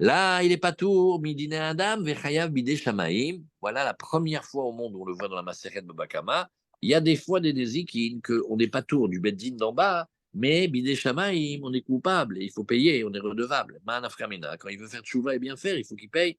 Speaker 1: Là, il n'est pas tour, Midine Adam, Vechayav Bide Shamaim. Voilà la première fois au monde où on le voit dans la Maseret Babakama. Il y a des fois des désiquines qu'on n'est pas tour du Beddin d'en bas, mais Bide Shamaim, on est coupable, il faut payer, on est redevable. Ma'anafkamina, quand il veut faire tchouva et bien faire, il faut qu'il paye.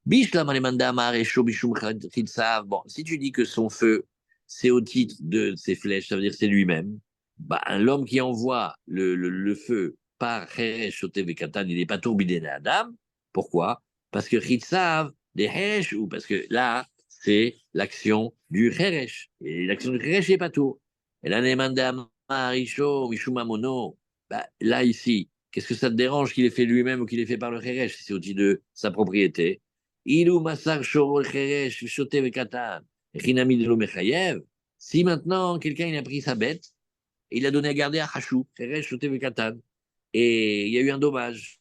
Speaker 1: Bishlam Alemanda Amar et Shobishum Chitsav. Bon, si tu dis que son feu, c'est au titre de ses flèches, ça veut dire que c'est lui-même. Bah, l'homme qui envoie le feu par Cheresh Shotev Katan, il n'est pas tourbidé Adam. Pourquoi? Parce que Chitsav, des Cheresh, ou parce que là, c'est l'action du Cheresh. Et l'action du Cheresh n'est pas tout. Et là, Alemanda Amar, Isho, Mishumamono. Bah, là, ici, qu'est-ce que ça te dérange qu'il ait fait lui-même ou qu'il ait fait par le Cheresh si c'est au titre de sa propriété? Ilu Masar Shoro Cheresh, Shotev Katan, Rinami de l'Omechayev. Si maintenant, quelqu'un il a pris sa bête, et il a donné à garder à Hachou, Cheresh Shotev Katan, et il y a eu un dommage.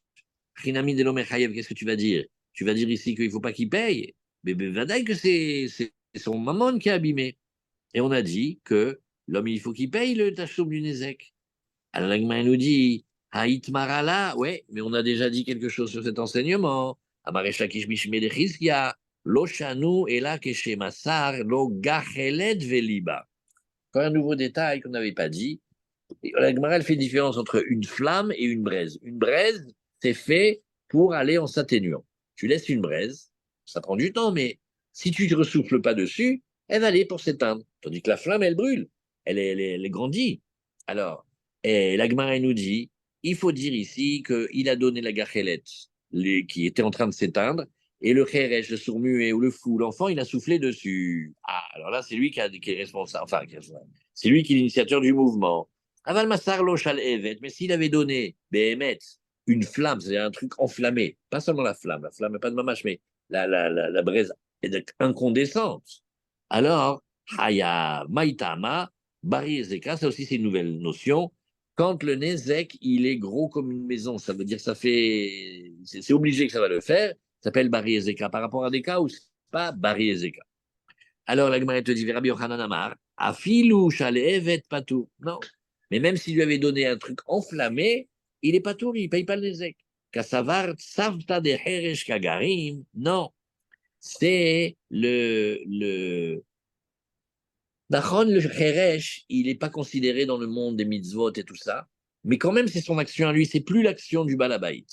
Speaker 1: Rinami de l'Omechayev, qu'est-ce que tu vas dire? Tu vas dire ici qu'il ne faut pas qu'il paye, mais vadaï que c'est son maman qui a abîmé. Et on a dit que l'homme, il faut qu'il paye le tachum du Nézek. Alors l'Agma nous dit, Haït Marala, ouais, mais on a déjà dit quelque chose sur cet enseignement. Amareshakish Mishme de Chizkia, Lo Shanu et la Keshe Masar, Lo Gachelet Veliba. Encore un nouveau détail qu'on n'avait pas dit. L'Agma, elle fait différence entre une flamme et une braise. Une braise, c'est fait pour aller en s'atténuant. Tu laisses une braise, ça prend du temps, mais si tu ne ressouffles pas dessus, elle va aller pour s'éteindre. Tandis que la flamme, elle brûle, elle grandit. Alors, et l'Agma nous dit, il faut dire ici qu'il a donné la gachelette qui était en train de s'éteindre, et le kheresh, le sourd-muet ou le fou, l'enfant, il a soufflé dessus. Ah, alors là, c'est lui qui est responsable, enfin, c'est lui qui est l'initiateur du mouvement. Aval Massar Lochal Evet, mais s'il avait donné, Behemet, une flamme, c'est-à-dire un truc enflammé, pas seulement la flamme n'est pas de mamache, mais la braise est incandescente. Alors, Haya Maitama, Bari Ezeka, ça aussi c'est une nouvelle notion. Quand le Nézek, il est gros comme une maison, ça veut dire que c'est obligé que ça va le faire, ça s'appelle Bari Ezeka, par rapport à des cas où c'est pas Bari Ezeka. Alors la Gemara te dit, Rabbi Yochanan Amar, Afilu Shalevet Patou. Non, mais même s'il lui avait donné un truc enflammé, il n'est pas tour, il ne paye pas le Nézek. Kasavar Savta de Heresh Kagarim, non. C'est Nachon, le Cheresh, il n'est pas considéré dans le monde des mitzvot et tout ça, mais quand même, c'est son action à lui, c'est plus l'action du Balabait.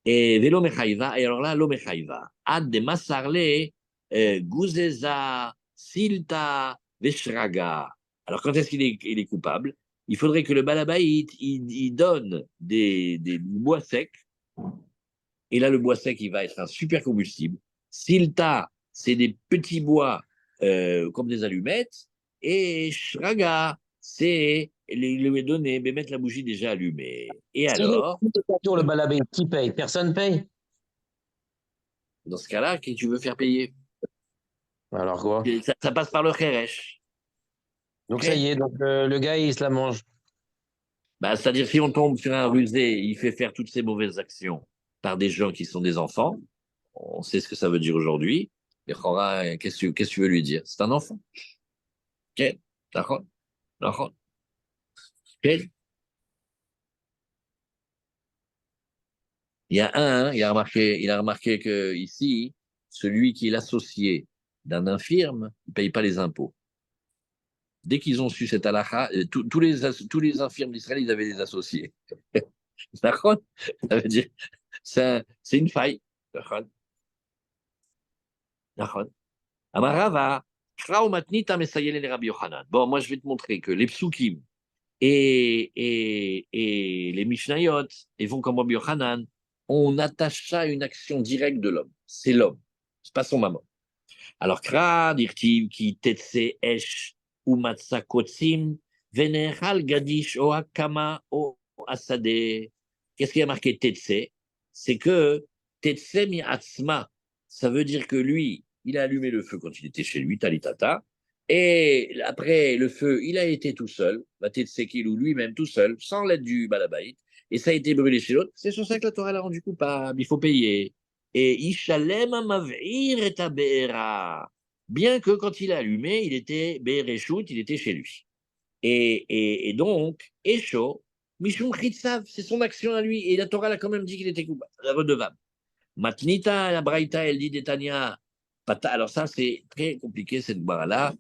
Speaker 1: Et Velo Mechaïva, et alors là, Lo Mechaïva, Ad de Masarle, Guzeza, Silta, Veshraga. Alors, quand est-ce qu'il est coupable? Il faudrait que le Balabait, il donne des bois secs, et là, le bois sec, il va être un super combustible. Silta, c'est des petits bois comme des allumettes, et Shraga, c'est lui donner, mais mettre la bougie déjà allumée. Et alors,
Speaker 4: le balabé, qui paye? Personne paye.
Speaker 1: dans ce cas-là, qui tu veux faire payer?
Speaker 4: Alors quoi?
Speaker 1: Ça passe par le Kheresh.
Speaker 4: Donc
Speaker 1: Ok.
Speaker 4: ça y est, donc le gars, il se la mange.
Speaker 1: Bah, c'est-à-dire, si on tombe sur un rusé, il fait faire toutes ces mauvaises actions par des gens qui sont des enfants, on sait ce que ça veut dire aujourd'hui. Et Chora, qu'est-ce que tu veux lui dire? C'est un enfant. Ok. D'accord. D'accord. Ok. Il y a un, il a remarqué que ici, celui qui est l'associé d'un infirme, il ne paye pas les impôts. Dès qu'ils ont su cette halakha, tous les infirmes d'Israël, ils avaient des associés. D'accord. Ça veut dire, c'est une faille. D'accord. D'accord. Amarava, Krao matnita mesayele le Rabbi Yochanan. Bon, moi, je vais te montrer que les psukim et les Mishnayot, ils vont comme Rabbi Yochanan, on attache ça à une action directe de l'homme. C'est l'homme, c'est pas son maman. Alors, Kra, dirtiv, ki tetse esh ou matsa kotsim, venerhal gadish o akama o asade. Qu'est-ce qui a marqué tetse? C'est que tetse mi atzma, ça veut dire que lui, il a allumé le feu quand il était chez lui, talitata, et après le feu, il a été tout seul, la tetse kilou lui-même tout seul, sans l'aide du balabait, et ça a été brûlé chez l'autre. C'est sur ça que la Torah l'a rendu coupable, il faut payer. Et Ishalem Amavir et Abera. Bien que quand il a allumé, il était Be'ereshut, il était chez lui. Et donc, Esho, Mishum Chitzav, c'est son action à lui. Et la Torah l'a quand même dit qu'il était coupable, redevable. Matnita, la Braïta, elle dit d'Etania. Alors ça, c'est très compliqué, cette barre-là.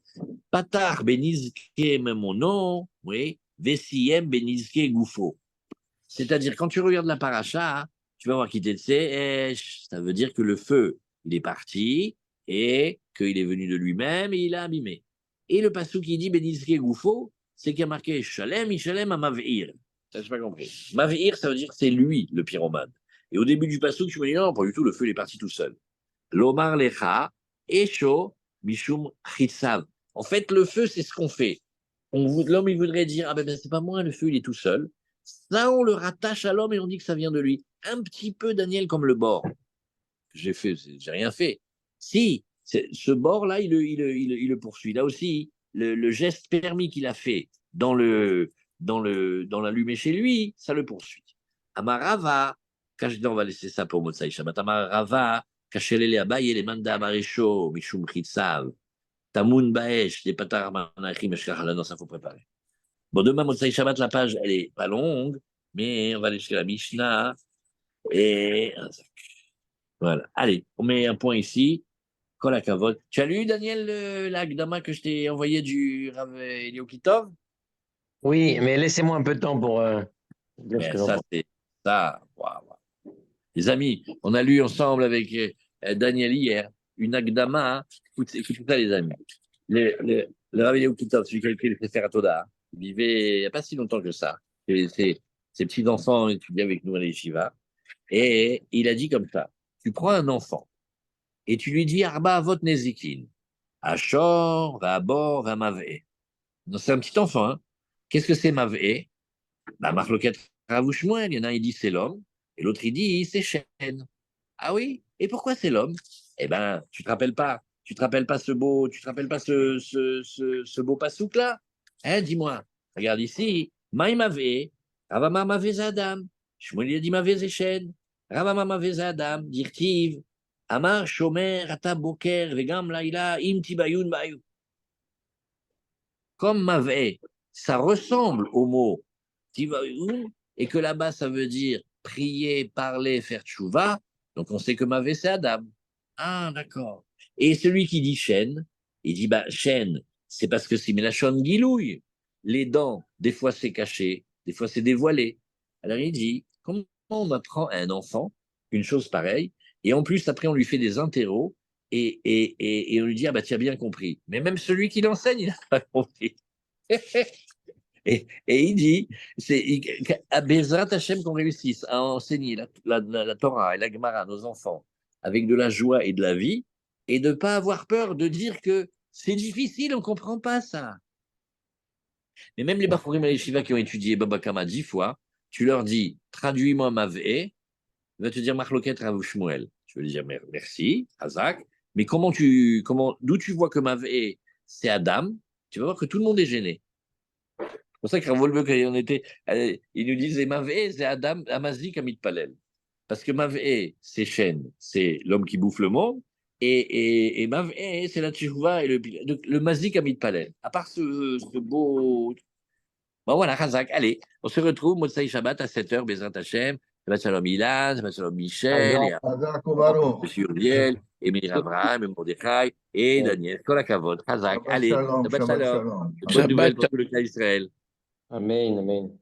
Speaker 1: Patar benizke memono, oui, vesiem benizke gufo. C'est-à-dire, quand tu regardes la paracha, tu vas voir qu'il était ça veut dire que le feu, il est parti et qu'il est venu de lui-même et il a abîmé. Et le passou qui dit Benizke Goufo, c'est qu'il y a marqué Shalem, Shalem à Mavir. Ça, je n'ai pas compris. Mavir, ça veut dire que c'est lui, le pyromane. Et au début du passou, tu me dis non, pas du tout, le feu, il est parti tout seul. Lomar Lecha, Esho, Mishum Chitsav. En fait, le feu, c'est ce qu'on fait. L'homme, il voudrait dire, ah ben, c'est pas moi, le feu, il est tout seul. Ça, on le rattache à l'homme et on dit que ça vient de lui. Un petit peu, Daniel, comme le bord. J'ai rien fait. Si, ce bord-là, il le poursuit. Là aussi, le geste permis qu'il a fait dans l'allumé chez lui, ça le poursuit. Amarava, on va laisser ça pour Motsai Shabbat. Amarava, Kachelele Abaye, les Manda Amarecho, Mishum Chitsav, Tamun Baesh, les Patar Manachim, non, ça faut préparer. Bon, demain, Motsai Shabbat, la page, elle est pas longue, mais on va aller jusqu'à la Mishnah. Et voilà. Allez, on met un point ici. Kol hakavod. Tu as lu, Daniel, l'Agdama que je t'ai envoyé du Rav Eliokitov?
Speaker 4: Oui, mais laissez-moi un peu de temps pour dire ce
Speaker 1: Mais
Speaker 4: que j'en
Speaker 1: ça,
Speaker 4: pense.
Speaker 1: c'est ça. Waouh. Les amis, on a lu ensemble avec Daniel hier une Agdama. Hein. Écoutez ça, les amis. Le Rav Eliokitov, celui qui a écrit le Sefer Toda, il vivait il n'y a pas si longtemps que ça. Ses petits-enfants étudiaient avec nous à l'Yeshiva. Et il a dit comme ça, tu prends un enfant et tu lui dis Arba avot nezikin, Ashor, va abor, va mavé. C'est un petit enfant. Hein. Qu'est-ce que c'est mavé? Bah, Marloquette Ravouchmoel, il y en a un, il dit c'est l'homme, et l'autre, il dit c'est chêne. Ah oui? Et pourquoi c'est l'homme? Eh ben, tu te rappelles pas tu te rappelles pas ce beau passouk là? Hein, dis-moi. Regarde ici. Maï mavé, Ravama mavé zadam. Shmuel il a dit mavé zéchen. Ravama mavé zadam. Dirtiv. Amar shomer ata boker vegam laila im tibayun bayou. Comme mavé, ça ressemble au mot tibayun, et que là-bas ça veut dire prier, parler, faire tchouva. Donc on sait que mavé c'est Adam. Ah, d'accord. Et celui qui dit chêne, il dit bah chêne, c'est parce que c'est Ménachon Gilouille. Les dents, des fois c'est caché, des fois c'est dévoilé. Alors il dit comment on apprend à un enfant une chose pareille, et en plus après on lui fait des interros, et on lui dit ah bah tu as bien compris. Mais même celui qui l'enseigne, il n'a pas compris. Et il dit, c'est à Bezrat Hashem qu'on réussisse à enseigner la Torah et la Gemara à nos enfants avec de la joie et de la vie, et de ne pas avoir peur de dire que c'est difficile, on ne comprend pas ça. Mais même les Bachurim et les Shiva qui ont étudié Baba Kama 10 fois, tu leur dis, traduis-moi ma V, il va te dire Marloket Rav Shmuel. Tu vas lui dire merci, Hazak, mais d'où tu vois que ma V, c'est Adam, tu vas voir que tout le monde est gêné. C'est pour ça que Rav quand on était, ils nous disent, Mavé, c'est Adam, Amazik, Amit Palel. Parce que Mavé, c'est Shen, c'est l'homme qui bouffe le monde, et Mavé, c'est la Tchouva et le Mazik, Amit Palel. À part ce beau. Bon, voilà, Razak, allez, on se retrouve, Motsai Shabbat, à 7h, Bezrat Hashem, Shabbat Shalom Ilan, Shabbat Shalom Michel, et
Speaker 3: Hazak Obaruch.
Speaker 1: Monsieur Uriel, et Meir Abraham, et Mordechai, et Daniel, Kolakavod, Razak,
Speaker 3: Shabbat
Speaker 1: allez,
Speaker 3: Shalom,
Speaker 1: Shabbat
Speaker 3: Shabbat
Speaker 1: Shalom.
Speaker 3: Shalom.
Speaker 1: Bonne nouvelle pour tout le cas Israël.
Speaker 4: Amen, amen.